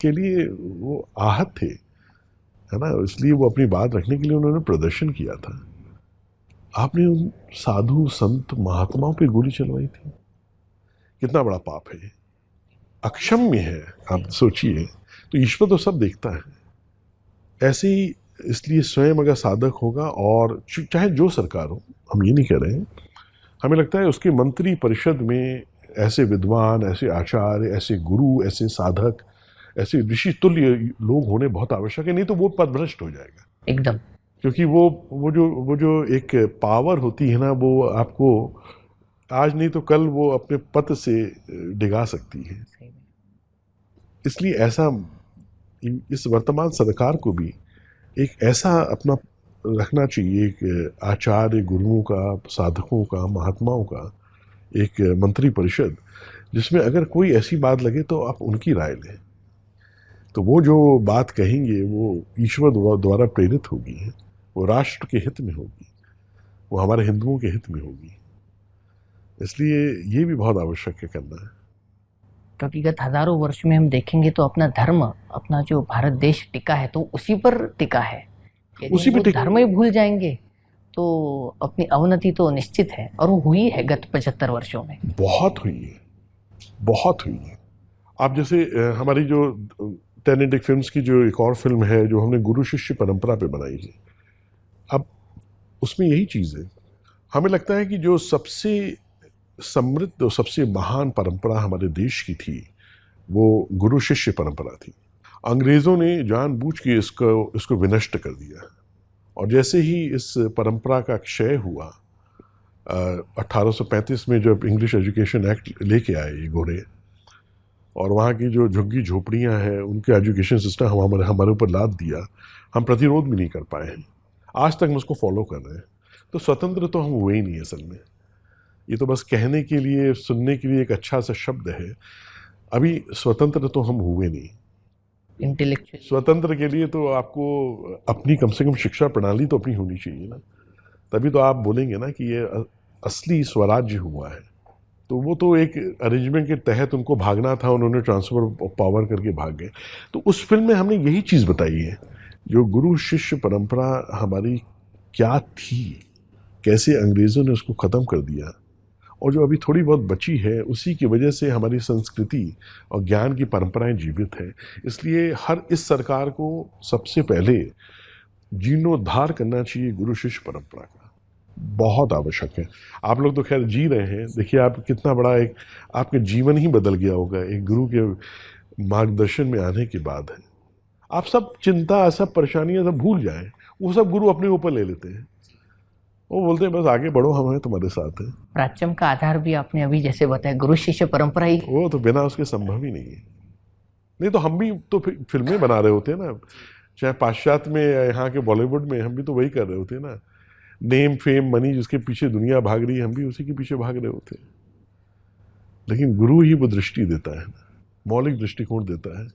के लिए वो आहत थे, है ना, इसलिए वो अपनी बात रखने के लिए उन्होंने प्रदर्शन किया था। आपने उन साधु, संत, महात्माओं पे गोली चलवाई थी। कितना बड़ा पाप है, अक्षम्य है। आप सोचिए। तो ईश्वर तो सब देखता है। ऐसे ही इसलिए स्वयं अगर साधक होगा, और चाहे जो सरकार हो, हम ये नहीं कह रहे हैं, हमें लगता है उसके मंत्री परिषद में ऐसे विद्वान, ऐसे आचार्य, ऐसे गुरु, ऐसे साधक, ऐसे ऋषि तुल्य लोग होने बहुत आवश्यक है। नहीं तो वो पदभ्रष्ट हो जाएगा एकदम। क्योंकि वो जो एक पावर होती है ना, वो आपको आज नहीं तो कल वो अपने पद से डिगा सकती है। इसलिए ऐसा इस वर्तमान सरकार को भी एक ऐसा अपना रखना चाहिए, एक आचार्य, गुरुओं का, साधकों का, महात्माओं का एक मंत्री परिषद, जिसमें अगर कोई ऐसी बात लगे तो आप उनकी राय लें। तो वो जो बात कहेंगे वो ईश्वर द्वारा प्रेरित होगी, वो राष्ट्र के हित में होगी, वो हमारे हिंदुओं के हित में होगी। इसलिए ये भी बहुत आवश्यक है करना है। क्योंकि गत हजारों वर्ष में हम देखेंगे तो अपना धर्म, अपना जो भारत देश टिका है, तो उसी पर टिका है। उसी पे धर्म ही भूल जाएंगे तो अपनी अवनति तो निश्चित है, और वो हुई है गत 75 वर्षों में। बहुत हुई है, बहुत हुई है। आप जैसे हमारी जो टेनेडिक फिल्म्स की जो एक और फिल्म है जो हमने गुरु शिष्य परंपरा पे बनाई है, अब उसमें यही चीज़ है। हमें लगता है कि जो सबसे समृद्ध और सबसे महान परंपरा हमारे देश की थी वो गुरु शिष्य परंपरा थी। अंग्रेज़ों ने जानबूझ के इसको विनष्ट कर दिया। और जैसे ही इस परंपरा का क्षय हुआ, 1835 में जब इंग्लिश एजुकेशन एक्ट लेके आए ये घोड़े, और वहाँ की जो झुग्गी झोपड़ियाँ हैं उनके एजुकेशन सिस्टम हमारे ऊपर लाद दिया, हम प्रतिरोध भी नहीं कर पाए हैं। आज तक हम उसको फॉलो कर रहे हैं। तो स्वतंत्र तो हम हुए ही नहीं असल में। ये तो बस कहने के लिए, सुनने के लिए एक अच्छा सा शब्द है। अभी स्वतंत्र तो हम हुए नहीं। इंटेलेक्चुअल स्वतंत्र के लिए तो आपको अपनी कम से कम शिक्षा प्रणाली तो अपनी होनी चाहिए ना, तभी तो आप बोलेंगे ना कि ये असली स्वराज्य हुआ है। तो वो तो एक अरेंजमेंट के तहत उनको भागना था, उन्होंने ट्रांसफर ऑफ पावर करके भाग गए। तो उस फिल्म में हमने यही चीज़ बताई है, जो गुरु शिष्य परंपरा हमारी क्या थी, कैसे अंग्रेज़ों ने उसको ख़त्म कर दिया, और जो अभी थोड़ी बहुत बची है उसी की वजह से हमारी संस्कृति और ज्ञान की परंपराएं जीवित है। इसलिए इस सरकार को सबसे पहले जीर्णोद्धार करना चाहिए गुरु शिष्य परंपरा का, बहुत आवश्यक है। आप लोग तो खैर जी रहे हैं, देखिए आप कितना बड़ा एक आपके जीवन ही बदल गया होगा एक गुरु के मार्गदर्शन में आने के बाद है। आप सब चिंता, सब परेशानियां सब भूल जाएं, वो सब गुरु अपने ऊपर ले लेते हैं। वो बोलते हैं बस आगे बढ़ो, हम हैं तुम्हारे साथ हैं। प्राच्यम का आधार भी आपने अभी जैसे बताया गुरु शिष्य परंपरा ही। वो तो बिना उसके संभव ही नहीं है। नहीं तो हम भी तो फिल्में बना रहे होते हैं ना, चाहे पाश्चात्य में या यहाँ के बॉलीवुड में, हम भी तो वही कर रहे होते हैं ना। नेम फेम मनी जिसके पीछे दुनिया भाग रही है, हम भी उसी के पीछे भाग रहे होते हैं। लेकिन गुरु ही वो दृष्टि देता है, मौलिक दृष्टिकोण देता है।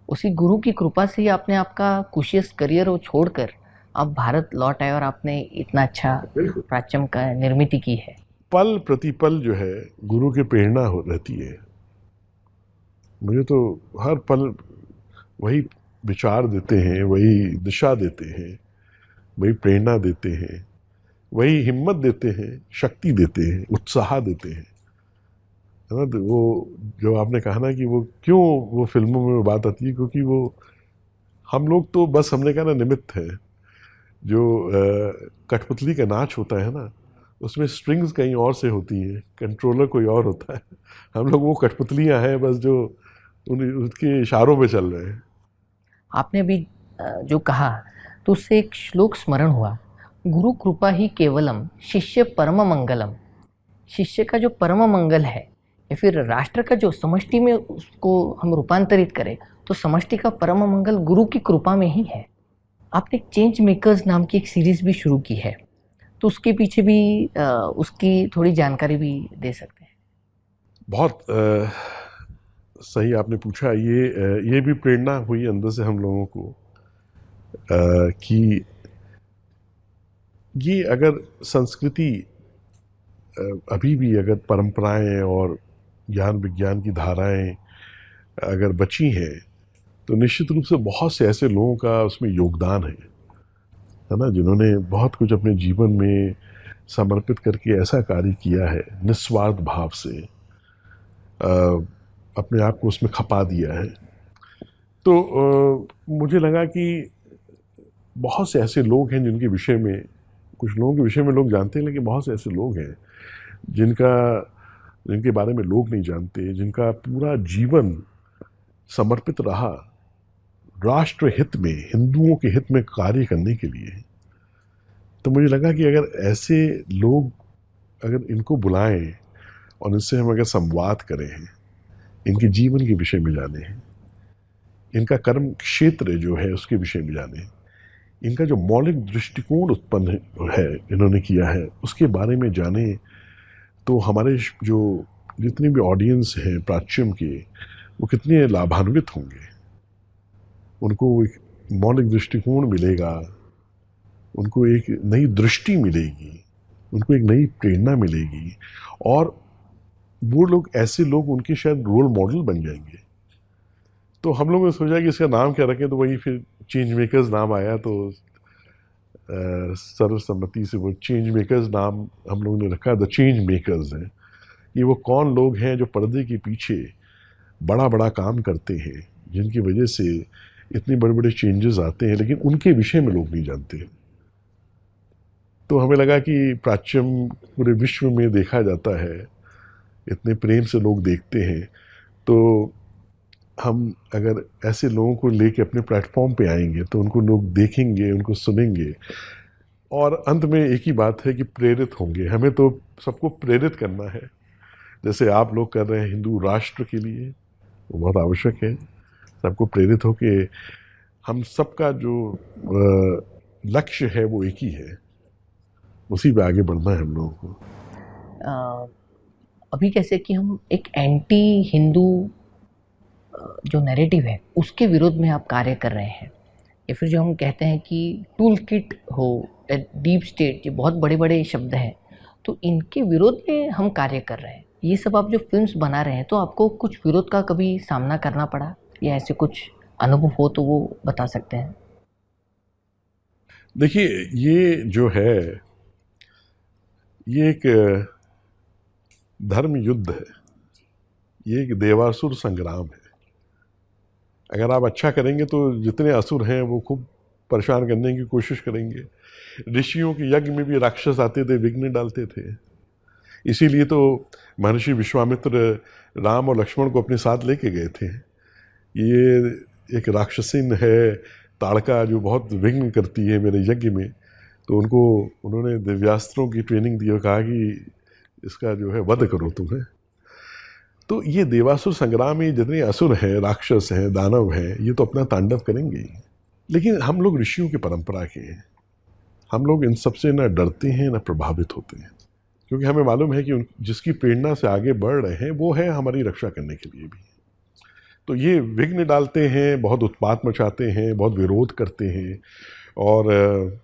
उसी गुरु की कृपा से ही आपने आपका कुशियस करियर वो छोड़कर आप भारत लौट आए और आपने इतना अच्छा प्राच्यम का निर्मिति की है। पल प्रतिपल जो है गुरु की प्रेरणा रहती है। मुझे तो हर पल वही विचार देते हैं, वही दिशा देते हैं, वही प्रेरणा देते हैं, वही हिम्मत देते हैं, शक्ति देते हैं, उत्साह देते हैं, है ना। तो वो जो आपने कहा ना कि वो क्यों वो फिल्मों में बात आती है, क्योंकि वो हम लोग तो बस, हमने कहा ना, निमित्त है। जो कठपुतली का नाच होता है ना, उसमें स्ट्रिंग्स कहीं और से होती हैं, कंट्रोलर कोई और होता है। हम लोग वो कठपुतलियाँ हैं बस, जो उसके इशारों पे चल रहे हैं। आपने भी जो कहा तो उससे एक श्लोक स्मरण हुआ, गुरु कृपा ही केवलम शिष्य परम मंगलम। शिष्य का जो परम मंगल है, या फिर राष्ट्र का जो समष्टि में उसको हम रूपांतरित करें तो समष्टि का परम मंगल गुरु की कृपा में ही है। आपने चेंज मेकर्स नाम की एक सीरीज भी शुरू की है, तो उसके पीछे भी उसकी थोड़ी जानकारी भी दे सकते हैं। बहुत सही आपने पूछा। ये भी प्रेरणा हुई अंदर से हम लोगों को कि ये अगर संस्कृति अभी भी अगर परंपराएं और ज्ञान विज्ञान की धाराएं अगर बची हैं, तो निश्चित रूप से बहुत से ऐसे लोगों का उसमें योगदान है ना, जिन्होंने बहुत कुछ अपने जीवन में समर्पित करके ऐसा कार्य किया है, निस्वार्थ भाव से अपने आप को उसमें खपा दिया है। तो मुझे लगा कि बहुत से ऐसे लोग हैं जिनके विषय में, कुछ लोगों के विषय में लोग जानते हैं, लेकिन बहुत से ऐसे लोग हैं जिनके बारे में लोग नहीं जानते, जिनका पूरा जीवन समर्पित रहा राष्ट्र हित में, हिंदुओं के हित में कार्य करने के लिए। तो मुझे लगा कि अगर ऐसे लोग, अगर इनको बुलाएं और इनसे हम अगर संवाद करें, इनके जीवन के विषय में जाने, इनका कर्म क्षेत्र जो है उसके विषय में जाने, इनका जो मौलिक दृष्टिकोण उत्पन्न है इन्होंने किया है उसके बारे में जाने, तो हमारे जो जितने भी ऑडियंस हैं प्राच्यम के, वो कितने लाभान्वित होंगे। उनको एक मौलिक दृष्टिकोण मिलेगा, उनको एक नई दृष्टि मिलेगी, उनको एक नई प्रेरणा मिलेगी, और वो लोग, ऐसे लोग उनके शायद रोल मॉडल बन जाएंगे। तो हम लोगों ने सोचा कि इसका नाम क्या रखें, तो वही फिर चेंज मेकर्स नाम आया। तो सर्वसम्मति से वो चेंज मेकर्स नाम हम लोगों ने रखा। द चेंज मेकर्स हैं, ये वो कौन लोग हैं जो पर्दे के पीछे बड़ा बड़ा काम करते हैं, जिनकी वजह से इतने बड़े बड़े चेंजेस आते हैं, लेकिन उनके विषय में लोग नहीं जानते। तो हमें लगा कि प्राच्यम पूरे विश्व में देखा जाता है, इतने प्रेम से लोग देखते हैं, तो हम अगर ऐसे लोगों को लेके अपने प्लेटफॉर्म पे आएंगे तो उनको लोग देखेंगे, उनको सुनेंगे, और अंत में एक ही बात है कि प्रेरित होंगे। हमें तो सबको प्रेरित करना है, जैसे आप लोग कर रहे हैं हिंदू राष्ट्र के लिए, वो बहुत आवश्यक है। सबको प्रेरित होके हम सबका जो लक्ष्य है वो एक ही है, उसी पे आगे बढ़ना है हम लोगों को। अभी कैसे कि हम एक एंटी हिंदू जो नैरेटिव है उसके विरोध में आप कार्य कर रहे हैं, या फिर जो हम कहते हैं कि टूल किट हो, डीप स्टेट, ये बहुत बड़े बड़े शब्द हैं, तो इनके विरोध में हम कार्य कर रहे हैं। ये सब आप जो फिल्म्स बना रहे हैं, तो आपको कुछ विरोध का कभी सामना करना पड़ा या ऐसे कुछ अनुभव हो तो वो बता सकते हैं? देखिए, ये जो है, ये एक धर्म युद्ध है, ये एक देवासुर संग्राम है। अगर आप अच्छा करेंगे तो जितने असुर हैं वो खूब परेशान करने की कोशिश करेंगे। ऋषियों के यज्ञ में भी राक्षस आते थे, विघ्न डालते थे। इसीलिए तो महर्षि विश्वामित्र राम और लक्ष्मण को अपने साथ लेके गए थे। ये एक राक्षसीन है ताड़का जो बहुत विघ्न करती है मेरे यज्ञ में, तो उन्होंने दिव्यास्त्रों की ट्रेनिंग दी और कहा कि इसका जो है वध करो तुम्हें। तो ये देवासुर संग्राम में जितने असुर हैं, राक्षस हैं, दानव हैं, ये तो अपना तांडव करेंगे ही। लेकिन हम लोग ऋषियों की परंपरा के हैं, हम लोग इन सबसे न डरते हैं न प्रभावित होते हैं, क्योंकि हमें मालूम है कि जिसकी प्रेरणा से आगे बढ़ रहे हैं वो है हमारी रक्षा करने के लिए भी। तो ये विघ्न डालते हैं, बहुत उत्पात मचाते हैं, बहुत विरोध करते हैं और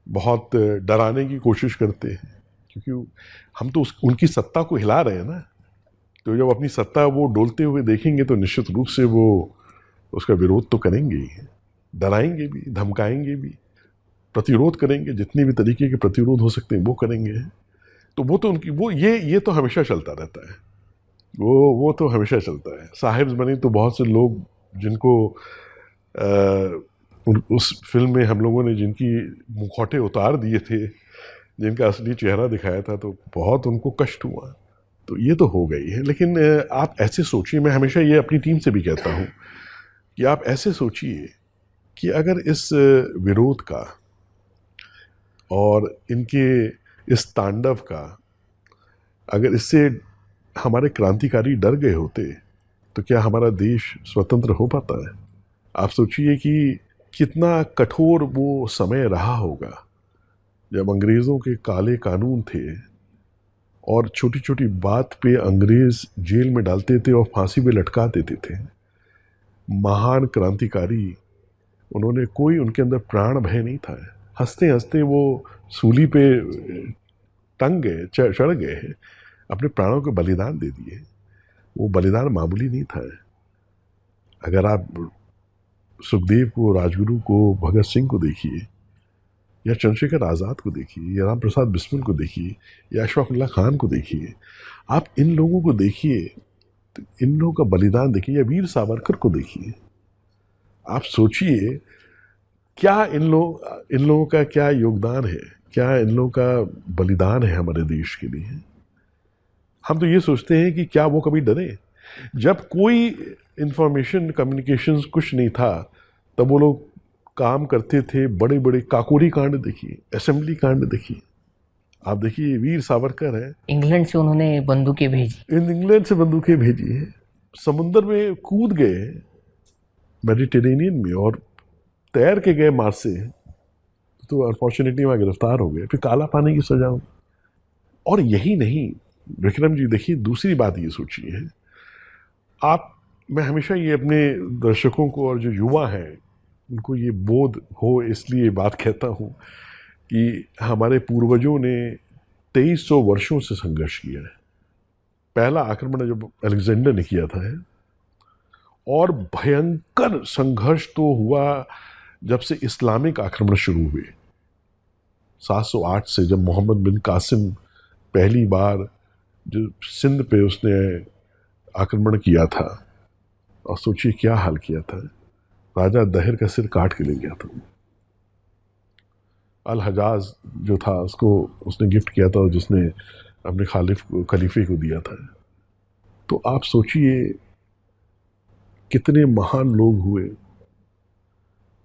बहुत डराने की कोशिश करते हैं, क्योंकि हम तो उनकी सत्ता को हिला रहे हैं ना। तो जब अपनी सत्ता वो डोलते हुए देखेंगे तो निश्चित रूप से वो उसका विरोध तो करेंगे ही, डराएंगे भी, धमकाएंगे भी, प्रतिरोध करेंगे, जितने भी तरीके के प्रतिरोध हो सकते हैं वो करेंगे। तो वो तो उनकी ये तो हमेशा चलता रहता है, वो तो हमेशा चलता है। साहिब्स बने तो बहुत से लोग जिनको उस फिल्म में हम लोगों ने जिनकी मुखौटे उतार दिए थे, जिनका असली चेहरा दिखाया था, तो बहुत उनको कष्ट हुआ। तो ये तो हो गई है। लेकिन आप ऐसे सोचिए, मैं हमेशा ये अपनी टीम से भी कहता हूँ कि आप ऐसे सोचिए कि अगर इस विरोध का और इनके इस तांडव का, अगर इससे हमारे क्रांतिकारी डर गए होते तो क्या हमारा देश स्वतंत्र हो पाता है? आप सोचिए कि कितना कठोर वो समय रहा होगा जब अंग्रेज़ों के काले कानून थे और छोटी छोटी बात पे अंग्रेज़ जेल में डालते थे और फांसी पे लटका देते थे। महान क्रांतिकारी, उन्होंने कोई उनके अंदर प्राण भय नहीं था। हंसते हंसते वो सूली पे टंग गए, चढ़ गए, अपने प्राणों को बलिदान दे दिए। वो बलिदान मामूली नहीं था। अगर आप सुखदेव को, राजगुरु को, भगत सिंह को देखिए, या चंद्रशेखर आज़ाद को देखिए, या राम प्रसाद बिस्मिल को देखिए, या अशफाक उल्लाह खान को देखिए, आप इन लोगों को देखिए, तो इन लोगों का बलिदान देखिए, या वीर सावरकर को देखिए। आप सोचिए क्या इन लोगों का क्या योगदान है, क्या इन लोगों का बलिदान है हमारे देश के लिए। हम तो ये सोचते हैं कि क्या वो कभी डरे? जब कोई इंफॉर्मेशन, कम्युनिकेशंस कुछ नहीं था, तब वो लोग काम करते थे। बड़े बड़े काकोरी कांड देखिए, असेंबली कांड देखिए। आप देखिए, वीर सावरकर है, इंग्लैंड से उन्होंने बंदूकें भेजी, इंग्लैंड से बंदूकें भेजी है, समुद्र में कूद गए मेडिटेरेनियन में और तैर के गए मार्स से, तो अनफॉर्चुनेटली वहाँ गिरफ्तार हो गए, फिर काला पानी की सजा। और यही नहीं विक्रम जी, देखिए दूसरी बात ये सोचिए, मैं हमेशा ये अपने दर्शकों को और जो युवा हैं उनको ये बोध हो, इसलिए बात कहता हूँ कि हमारे पूर्वजों ने 2300 वर्षों से संघर्ष किया है। पहला आक्रमण जब अलेक्जेंडर ने किया था, और भयंकर संघर्ष तो हुआ जब से इस्लामिक आक्रमण शुरू हुए 708 से, जब मोहम्मद बिन कासिम पहली बार जो सिंध पे उसने आक्रमण किया था, और सोचिए क्या हाल किया था, राजा दहिर का सिर काट के ले गया था। अल हजाज जो था उसको उसने गिफ्ट किया था, जिसने अपने खलीफे को दिया था। तो आप सोचिए कितने महान लोग हुए,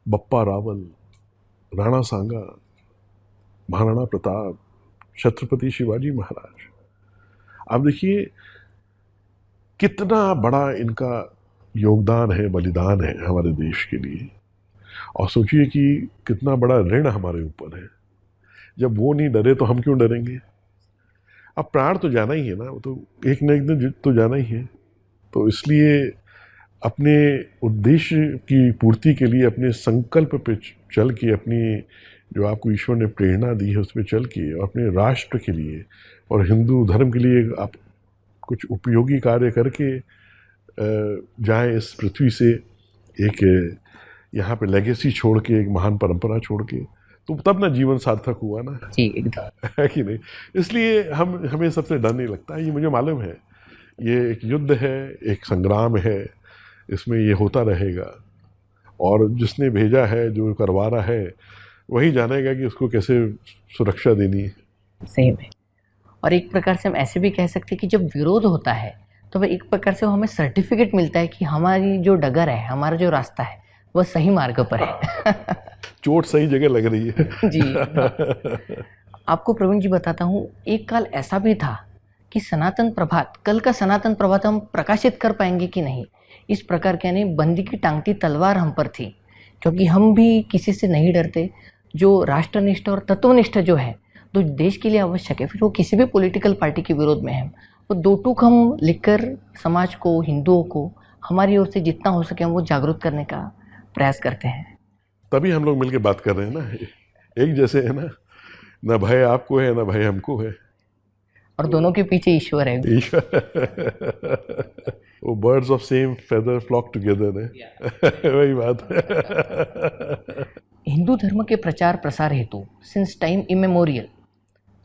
बप्पा रावल, राणा सांगा, महाराणा प्रताप, छत्रपति शिवाजी महाराज। आप देखिए कितना बड़ा इनका योगदान है, बलिदान है हमारे देश के लिए। और सोचिए कि कितना बड़ा ऋण हमारे ऊपर है। जब वो नहीं डरे तो हम क्यों डरेंगे? अब प्राण तो जाना ही है ना, वो तो एक न एक दिन तो जाना ही है। तो इसलिए अपने उद्देश्य की पूर्ति के लिए अपने संकल्प पे चल के, अपनी जो आपको ईश्वर ने प्रेरणा दी है उस पर चल के, और अपने राष्ट्र के लिए और हिंदू धर्म के लिए आप कुछ उपयोगी कार्य करके जाएं इस पृथ्वी से, एक यहाँ पे लेगेसी छोड़ के, एक महान परंपरा छोड़ के, तो तब ना जीवन सार्थक हुआ ना। जी एकदम। है कि नहीं? इसलिए हमें सबसे डर नहीं लगता, ये मुझे मालूम है ये एक युद्ध है, एक संग्राम है, इसमें ये होता रहेगा, और जिसने भेजा है, जो करवा रहा है, वही जानेगा कि उसको कैसे सुरक्षा देनी है। सही में। और एक प्रकार से हम ऐसे भी कह सकते हैं कि जब विरोध होता है तो वह एक प्रकार से हमें सर्टिफिकेट मिलता है कि हमारी जो डगर है, हमारा जो रास्ता है, वह सही मार्ग पर है। चोट सही जगह लग रही है। जी। आपको प्रवीण जी बताता हूँ, एक काल ऐसा भी था कि सनातन प्रभात, कल का सनातन प्रभात हम प्रकाशित कर पाएंगे कि नहीं, इस प्रकार के यानी बंदी की टांगती तलवार हम पर थी, क्योंकि हम भी किसी से नहीं डरते। जो राष्ट्रनिष्ठ और तत्वनिष्ठ जो है, तो देश के लिए आवश्यक है, फिर वो किसी भी पॉलिटिकल पार्टी के विरोध में है, वो दो टूक हम लिखकर समाज को, हिंदुओं को हमारी ओर से जितना हो सके हम वो जागरूक करने का प्रयास करते हैं। तभी हम लोग मिलकर बात कर रहे हैं ना, एक जैसे है ना भय आपको है ना भय हमको है, और दोनों के पीछे ईश्वर है। ईश्वर वो birds of same feather flock together है। वही बात है। हिंदू धर्म के प्रचार प्रसार हेतु सिंस टाइम इमेमोरियल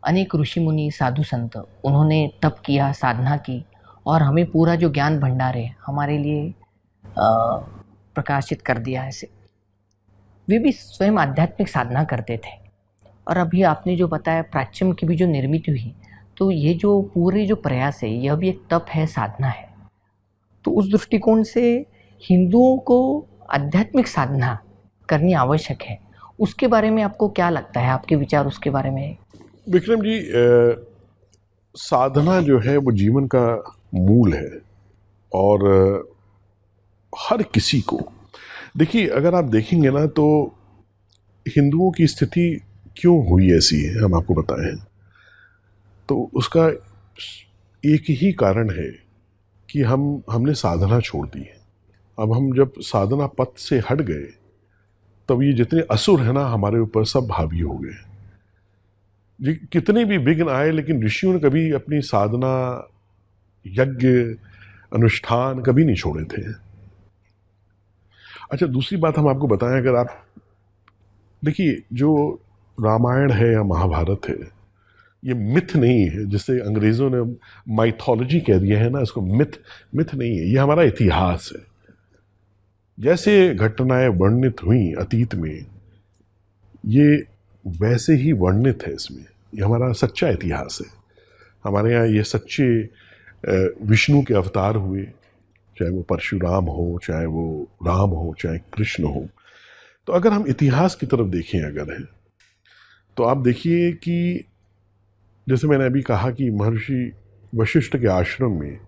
अनेक ऋषि मुनि, साधु संत, उन्होंने तप किया, साधना की, और हमें पूरा जो ज्ञान भंडार है हमारे लिए प्रकाशित कर दिया है। वे भी स्वयं आध्यात्मिक साधना करते थे। और अभी आपने जो बताया प्राच्यम की भी जो निर्मित हुई, तो ये जो पूरे जो प्रयास है, यह भी एक तप है, साधना है। तो उस दृष्टिकोण से हिंदुओं को आध्यात्मिक साधना करनी आवश्यक है, उसके बारे में आपको क्या लगता है, आपके विचार उसके बारे में? विक्रम जी, साधना जो है वो जीवन का मूल है, और हर किसी को, देखिए अगर आप देखेंगे ना तो हिंदुओं की स्थिति क्यों हुई ऐसी है, हम आपको बताएं, तो उसका एक ही कारण है कि हमने साधना छोड़ दी है। अब हम जब साधना पथ से हट गए, तब ये जितने असुर है ना हमारे ऊपर, सब हावी हो गए। कितने भी विघ्न आए, लेकिन ऋषियों ने कभी अपनी साधना, यज्ञ, अनुष्ठान कभी नहीं छोड़े थे। अच्छा, दूसरी बात हम आपको बताएं, अगर आप देखिए जो रामायण है या महाभारत है, ये मिथ नहीं है, जिसे अंग्रेज़ों ने माइथोलॉजी कह दिया है ना, इसको मिथ नहीं है, ये हमारा इतिहास है। जैसे घटनाएं वर्णित हुई अतीत में, ये वैसे ही वर्णित है इसमें, ये हमारा सच्चा इतिहास है। हमारे यहाँ ये सच्चे विष्णु के अवतार हुए, चाहे वो परशुराम हो, चाहे वो राम हो, चाहे कृष्ण हो। तो अगर हम इतिहास की तरफ देखें अगर है, तो आप देखिए कि जैसे मैंने अभी कहा कि महर्षि वशिष्ठ के आश्रम में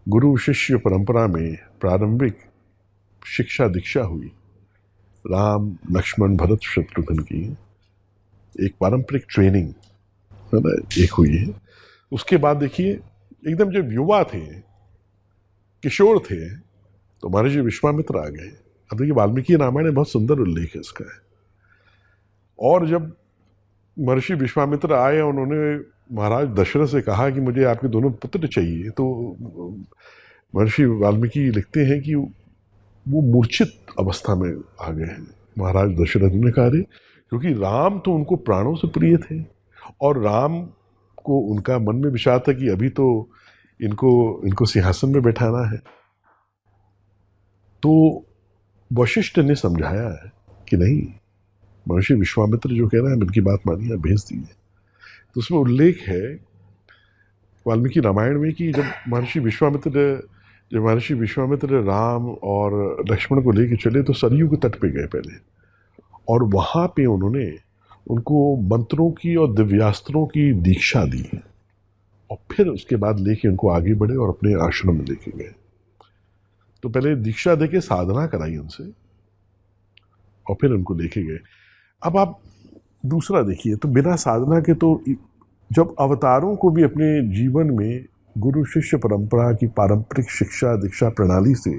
गुरु शिष्य परंपरा में प्रारंभिक शिक्षा दीक्षा हुई, राम लक्ष्मण भरत शत्रुघ्न की एक पारंपरिक ट्रेनिंग है ना, एक हुई है। उसके बाद देखिए एकदम जब युवा थे, किशोर थे, तो महर्षि विश्वामित्र आ गए। अब देखिए वाल्मीकि रामायण में बहुत सुंदर उल्लेख है इसका है। और जब महर्षि विश्वामित्र आए, उन्होंने महाराज दशरथ से कहा कि मुझे आपके दोनों पुत्र चाहिए, तो महर्षि वाल्मीकि लिखते हैं कि वो मूर्छित अवस्था में आ गए हैं। महाराज दशरथ ने कहा, रे, क्योंकि राम तो उनको प्राणों से प्रिय थे, और राम को उनका मन में विचार था कि अभी तो इनको सिंहासन में बैठाना है। तो वशिष्ठ ने समझाया है कि नहीं, महर्षि विश्वामित्र जो कह रहे हैं उनकी बात मानिए, भेज दीजिए। तो उसमें उल्लेख है वाल्मीकि रामायण में कि जब महर्षि विश्वामित्र राम और लक्ष्मण को लेकर चले, तो सरयू के तट पे गए पहले, और वहाँ पे उन्होंने उनको मंत्रों की और दिव्यास्त्रों की दीक्षा दी, और फिर उसके बाद लेके उनको आगे बढ़े और अपने आश्रम में लेके गए। तो पहले दीक्षा देके साधना कराई उनसे, और फिर उनको लेके गए। अब आप दूसरा देखिए, तो बिना साधना के तो जब अवतारों को भी अपने जीवन में गुरु शिष्य परंपरा की पारंपरिक शिक्षा दीक्षा प्रणाली से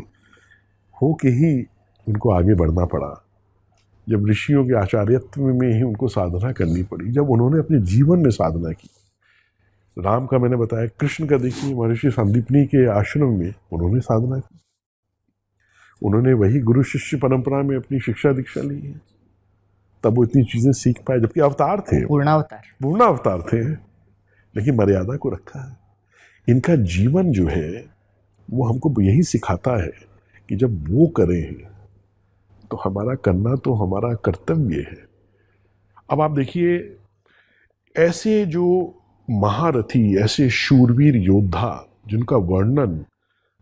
हो के ही उनको आगे बढ़ना पड़ा, जब ऋषियों के आचार्यत्व में ही उनको साधना करनी पड़ी, जब उन्होंने अपने जीवन में साधना की, राम का मैंने बताया, कृष्ण का देखिए महर्षि संदीपनी के आश्रम में उन्होंने साधना की, उन्होंने वही गुरु शिष्य परंपरा में अपनी शिक्षा दीक्षा ली है, तब वो इतनी चीजें सीख पाए, जबकि अवतार थे, पूर्ण अवतार थे, लेकिन मर्यादा को रखा है। इनका जीवन जो है वो हमको यही सिखाता है कि जब वो करें तो हमारा करना तो हमारा कर्तव्य है। अब आप देखिए, ऐसे जो महारथी, ऐसे शूरवीर योद्धा जिनका वर्णन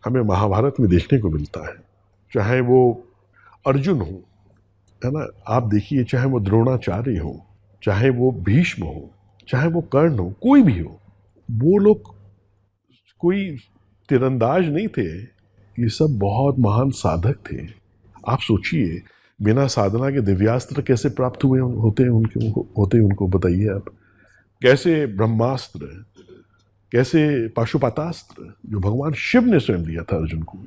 हमें महाभारत में देखने को मिलता है, चाहे वो अर्जुन हो, है ना, आप देखिए, चाहे वो द्रोणाचार्य हो, चाहे वो भीष्म हो, चाहे वो कर्ण हो, कोई भी हो, वो लोग कोई तीरंदाज नहीं थे, ये सब बहुत महान साधक थे। आप सोचिए, बिना साधना के दिव्यास्त्र कैसे प्राप्त हुए होते उनको बताइए आप, कैसे ब्रह्मास्त्र, कैसे पाशुपतास्त्र जो भगवान शिव ने स्वयं दिया था अर्जुन को,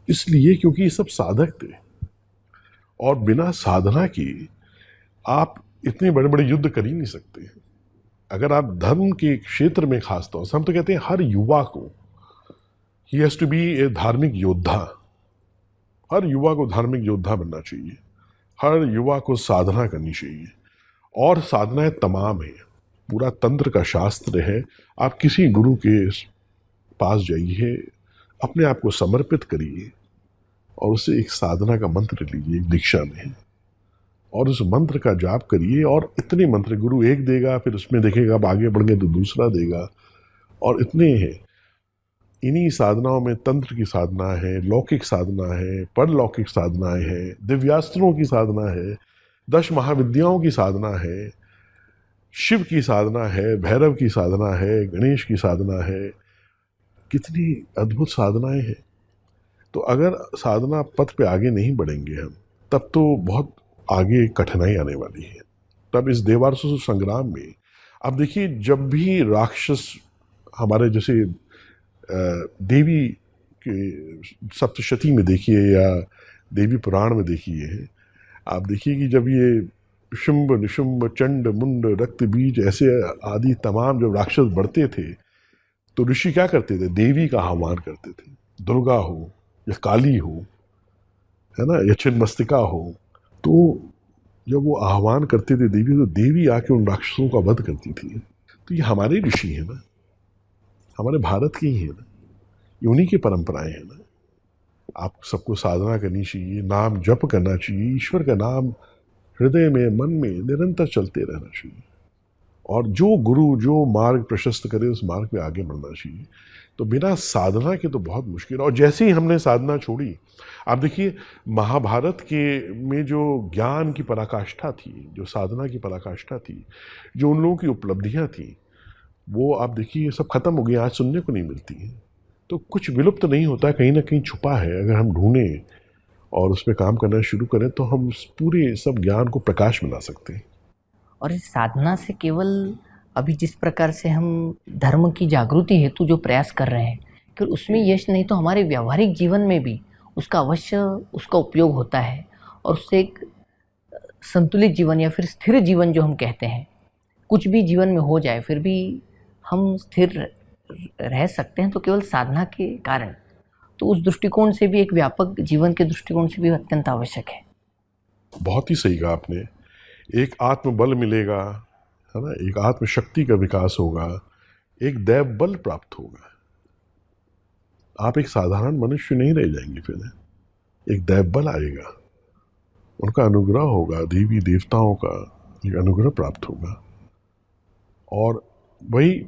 इसलिए क्योंकि ये सब साधक थे। और बिना साधना के आप इतने बड़े बड़े युद्ध कर ही नहीं सकते। अगर आप धर्म के क्षेत्र में खास तौर से, हम तो कहते हैं हर युवा को ही हैज टू बी ए धार्मिक योद्धा, हर युवा को धार्मिक योद्धा बनना चाहिए, हर युवा को साधना करनी चाहिए। और साधनाएं तमाम है, पूरा तंत्र का शास्त्र है। आप किसी गुरु के पास जाइए, अपने आप को समर्पित करिए और उससे एक साधना का मंत्र लीजिए, एक दीक्षा में, और उस मंत्र का जाप करिए। और इतने मंत्र गुरु एक देगा, फिर उसमें देखेगा आप आगे बढ़ गए तो दूसरा देगा, और इतने हैं। इन्हीं साधनाओं में तंत्र की साधना है, लौकिक साधना है, परलौकिक साधनाएं हैं, दिव्यास्त्रों की साधना है, 10 महाविद्याओं की साधना है, शिव की साधना है, भैरव की साधना है, गणेश की साधना है, कितनी अद्भुत साधनाएं हैं। तो अगर साधना पथ पे आगे नहीं बढ़ेंगे हम, तब तो बहुत आगे कठिनाई आने वाली है। तब इस देवासुर संग्राम में आप देखिए, जब भी राक्षस हमारे जैसे देवी के सप्तशती में देखिए या देवी पुराण में देखिए, आप देखिए कि जब ये शुंभ निशुंभ चंड मुंड रक्त बीज ऐसे आदि तमाम जब राक्षस बढ़ते थे, तो ऋषि क्या करते थे, देवी का आह्वान करते थे, दुर्गा हो या काली हो, है ना, या छिन्नमस्तिका हो। तो जब वो आह्वान करते थे देवी, तो देवी आके उन राक्षसों का वध करती थी। तो ये हमारे ऋषि हैं ना, हमारे भारत के ही है ना, ये उन्हीं की परंपराएं हैं ना। आप सबको साधना करनी चाहिए, नाम जप करना चाहिए, ईश्वर का नाम हृदय में मन में निरंतर चलते रहना चाहिए, और जो गुरु जो मार्ग प्रशस्त करे उस मार्ग पे आगे बढ़ना चाहिए। तो बिना साधना के तो बहुत मुश्किल। और जैसे ही हमने साधना छोड़ी, आप देखिए महाभारत के में जो ज्ञान की पराकाष्ठा थी, जो साधना की पराकाष्ठा थी, जो उन लोगों की उपलब्धियां थी, वो आप देखिए सब खत्म हो गई, आज सुनने को नहीं मिलती है। तो कुछ विलुप्त नहीं होता, कहीं ना कहीं छुपा है। अगर हम ढूंढें और उस पर काम करना शुरू करें तो हम पूरे सब ज्ञान को प्रकाश में ला सकते हैं। और इस साधना से केवल अभी जिस प्रकार से हम धर्म की जागृति हेतु जो प्रयास कर रहे हैं, कि उसमें यश नहीं तो हमारे व्यावहारिक जीवन में भी उसका अवश्य उसका उपयोग होता है, और उससे एक संतुलित जीवन या फिर स्थिर जीवन जो हम कहते हैं, कुछ भी जीवन में हो जाए फिर भी हम स्थिर रह सकते हैं, तो केवल साधना के कारण। तो उस दृष्टिकोण से भी, एक व्यापक जीवन के दृष्टिकोण से भी अत्यंत आवश्यक है। बहुत ही सही कहा आपने। एक आत्मबल मिलेगा, है ना, एक आत्मशक्ति का विकास होगा, एक दैव बल प्राप्त होगा। आप एक साधारण मनुष्य नहीं रह जाएंगे, फिर एक दैव बल आएगा, उनका अनुग्रह होगा, देवी देवताओं का एक अनुग्रह प्राप्त होगा। और वही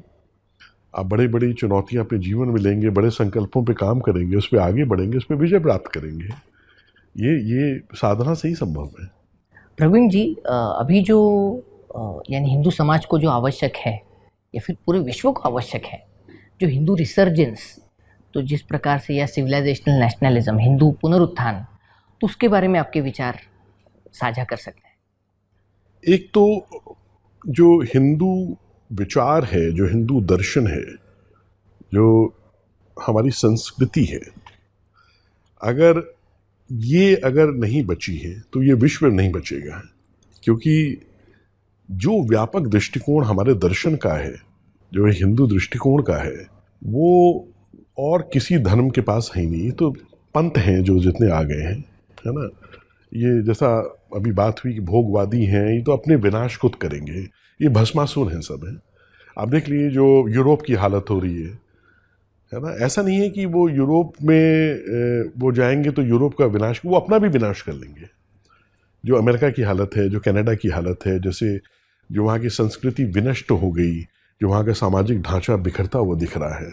आप बड़ी बड़ी चुनौतियां अपने जीवन में लेंगे, बड़े संकल्पों पे काम करेंगे, उस पर आगे बढ़ेंगे, उस पर विजय प्राप्त करेंगे। ये साधना से ही संभव है। प्रवीण जी, अभी जो यानी हिंदू समाज को जो आवश्यक है या फिर पूरे विश्व को आवश्यक है, जो हिंदू रिसर्जेंस, तो जिस प्रकार से, या सिविलाइजेशनल नेशनलिज्म, हिंदू पुनरुत्थान, तो उसके बारे में आपके विचार साझा कर सकते हैं। एक तो जो हिंदू विचार है, जो हिंदू दर्शन है, जो हमारी संस्कृति है, अगर नहीं बची है तो ये विश्व नहीं बचेगा। क्योंकि जो व्यापक दृष्टिकोण हमारे दर्शन का है, जो हिंदू दृष्टिकोण का है, वो और किसी धर्म के पास है ही नहीं। तो पंथ हैं जो जितने आ गए हैं, है ना, ये जैसा अभी बात हुई कि भोगवादी हैं, ये तो अपने विनाश खुद करेंगे, ये भस्मासुर हैं सब हैं। आप देख लीजिए जो यूरोप की हालत हो रही है ना। ऐसा नहीं है कि वो यूरोप में वो जाएंगे तो यूरोप का विनाश, वो अपना भी विनाश कर लेंगे। जो अमेरिका की हालत है, जो कनाडा की हालत है, जैसे जो वहाँ की संस्कृति विनष्ट हो गई, जो वहाँ का सामाजिक ढांचा बिखरता हुआ दिख रहा है,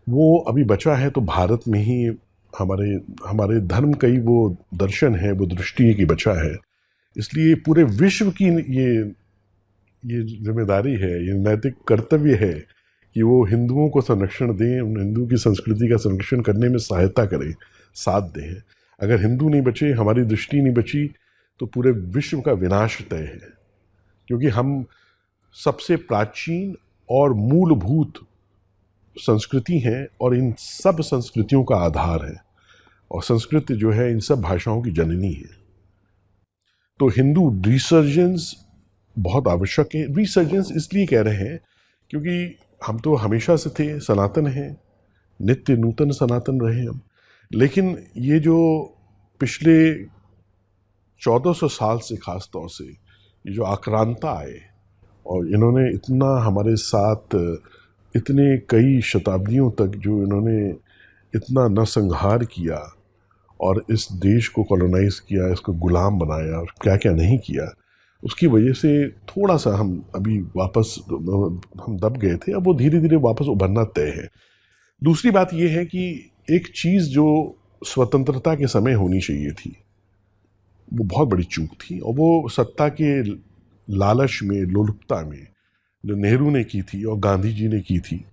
वो अभी बचा है तो भारत में ही हमारे धर्म का ही वो दर्शन है, वो दृष्टि है कि बचा है। इसलिए पूरे विश्व की ये जिम्मेदारी है, ये नैतिक कर्तव्य है कि वो हिंदुओं को संरक्षण दें, उन हिंदू की संस्कृति का संरक्षण करने में सहायता करें, साथ दें। अगर हिंदू नहीं बचे, हमारी दृष्टि नहीं बची, तो पूरे विश्व का विनाश तय है। क्योंकि हम सबसे प्राचीन और मूलभूत संस्कृति हैं और इन सब संस्कृतियों का आधार है, और संस्कृत जो है इन सब भाषाओं की जननी है। तो हिंदू रिसर्जेंस बहुत आवश्यक है। रिसर्जेंस इसलिए कह रहे हैं क्योंकि हम तो हमेशा से थे, सनातन हैं, नित्य नूतन सनातन रहे हम। लेकिन ये जो पिछले 1400 साल से खास तौर से ये जो आक्रांता आए, और इन्होंने इतना हमारे साथ इतने कई शताब्दियों तक जो इन्होंने इतना नरसंहार किया और इस देश को कॉलोनाइज किया, इसको गुलाम बनाया और क्या क्या नहीं किया, उसकी वजह से थोड़ा सा हम अभी वापस हम दब गए थे। अब वो धीरे धीरे वापस उभरना तय है। दूसरी बात ये है कि एक चीज़ जो स्वतंत्रता के समय होनी चाहिए थी, वो बहुत बड़ी चूक थी, और वो सत्ता के लालच में, लोलुपता में जो नेहरू ने की थी और गांधी जी ने की थी,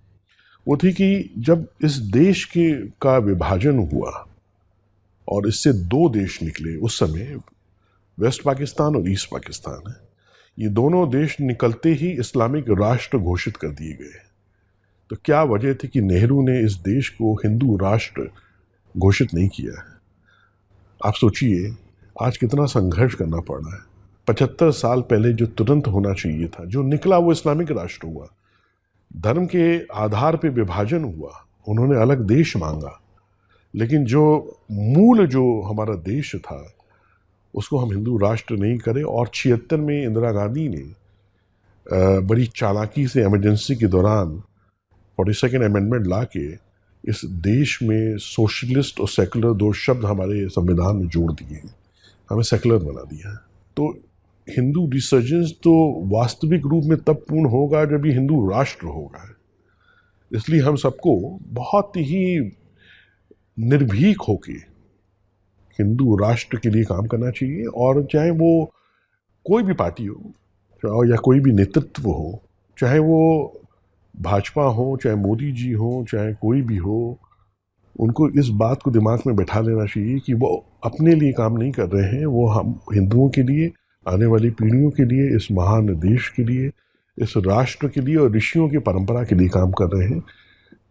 वो थी कि जब इस देश का विभाजन हुआ और इससे दो देश निकले, उस समय वेस्ट पाकिस्तान और ईस्ट पाकिस्तान है, ये दोनों देश निकलते ही इस्लामिक राष्ट्र घोषित कर दिए गए। तो क्या वजह थी कि नेहरू ने इस देश को हिंदू राष्ट्र घोषित नहीं किया? आप सोचिए आज कितना संघर्ष करना पड़ रहा है। 75 साल पहले जो तुरंत होना चाहिए था, जो निकला वो इस्लामिक राष्ट्र हुआ, धर्म के आधार पे विभाजन हुआ, उन्होंने अलग देश मांगा, लेकिन जो मूल जो हमारा देश था उसको हम हिंदू राष्ट्र नहीं करे। और 76 में इंदिरा गांधी ने बड़ी चालाकी से इमरजेंसी के दौरान 42nd अमेंडमेंट ला के इस देश में सोशलिस्ट और सेकुलर दो शब्द हमारे संविधान में जोड़ दिए, हमें सेकुलर बना दिया। तो हिंदू रिसर्जेंस तो वास्तविक रूप में तब पूर्ण होगा जब ये हिंदू राष्ट्र होगा। इसलिए हम सबको बहुत ही निर्भीक होके हिंदू राष्ट्र के लिए काम करना चाहिए। और चाहे वो कोई भी पार्टी हो या कोई भी नेतृत्व हो, चाहे वो भाजपा हो, चाहे मोदी जी हो, चाहे कोई भी हो, उनको इस बात को दिमाग में बैठा लेना चाहिए कि वो अपने लिए काम नहीं कर रहे हैं, वो हम हिंदुओं के लिए, आने वाली पीढ़ियों के लिए, इस महान देश के लिए, इस राष्ट्र के लिए और ऋषियों की परंपरा के लिए काम कर रहे हैं।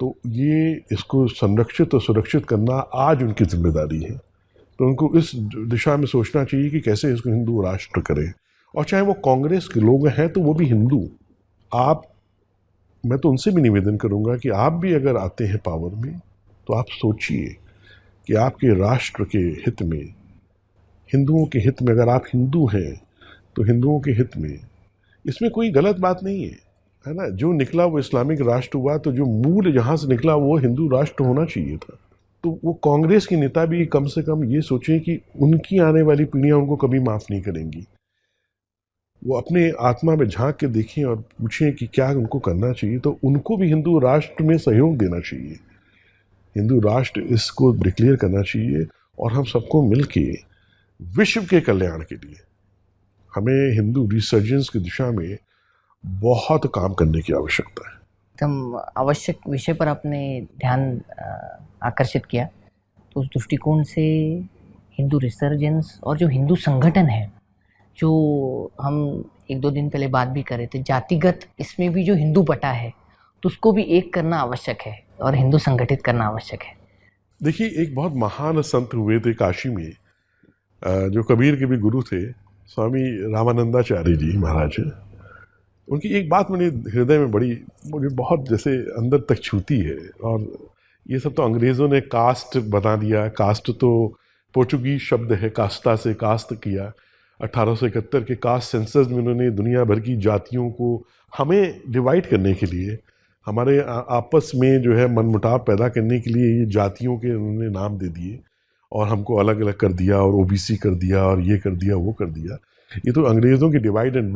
तो ये इसको संरक्षित और सुरक्षित करना आज उनकी जिम्मेदारी है। तो उनको इस दिशा में सोचना चाहिए कि कैसे इसको हिंदू राष्ट्र करें। और चाहे वो कांग्रेस के लोग हैं तो वो भी हिंदू, मैं तो उनसे भी निवेदन करूंगा कि आप भी अगर आते हैं पावर में तो आप सोचिए कि आपके राष्ट्र के हित में, हिंदुओं के हित में, अगर आप हिंदू हैं तो हिंदुओं के हित में, इसमें कोई गलत बात नहीं है ना। जो निकला वो इस्लामिक राष्ट्र हुआ, तो जो मूल जहाँ से निकला वो हिंदू राष्ट्र होना चाहिए था। तो वो कांग्रेस के नेता भी कम से कम ये सोचें कि उनकी आने वाली पीढ़ियाँ उनको कभी माफ़ नहीं करेंगी। वो अपने आत्मा में झांक के देखें और पूछें कि क्या उनको करना चाहिए। तो उनको भी हिंदू राष्ट्र में सहयोग देना चाहिए, हिंदू राष्ट्र इसको डिक्लेयर करना चाहिए। और हम सबको मिलके विश्व के कल्याण के लिए हमें हिंदू रिसर्जेंस की दिशा में बहुत काम करने की आवश्यकता है। एकदम आवश्यक विषय पर आपने ध्यान आकर्षित किया। तो उस दृष्टिकोण से हिंदू रिसर्जेंस और जो हिंदू संगठन है, जो हम एक दो दिन पहले बात भी कर रहे थे, जातिगत इसमें भी जो हिंदू बटा है तो उसको भी एक करना आवश्यक है और हिंदू संगठित करना आवश्यक है। देखिए, एक बहुत महान संत हुए थे काशी में, जो कबीर के भी गुरु थे, स्वामी रामानंदाचार्य जी महाराज। उनकी एक बात मेरे हृदय में बड़ी, मुझे बहुत जैसे अंदर तक छूती है। और ये सब तो अंग्रेज़ों ने कास्ट बना दिया। कास्ट तो पोर्चुगीज शब्द है, कास्टा से कास्ट किया। 1871 के कास्ट सेंसस में उन्होंने दुनिया भर की जातियों को हमें डिवाइड करने के लिए, हमारे आपस में जो है मनमुटाव पैदा करने के लिए ये जातियों के उन्होंने नाम दे दिए और हमको अलग अलग कर दिया और ओबीसी कर दिया और ये कर दिया वो कर दिया। ये तो अंग्रेज़ों की डिवाइड एंड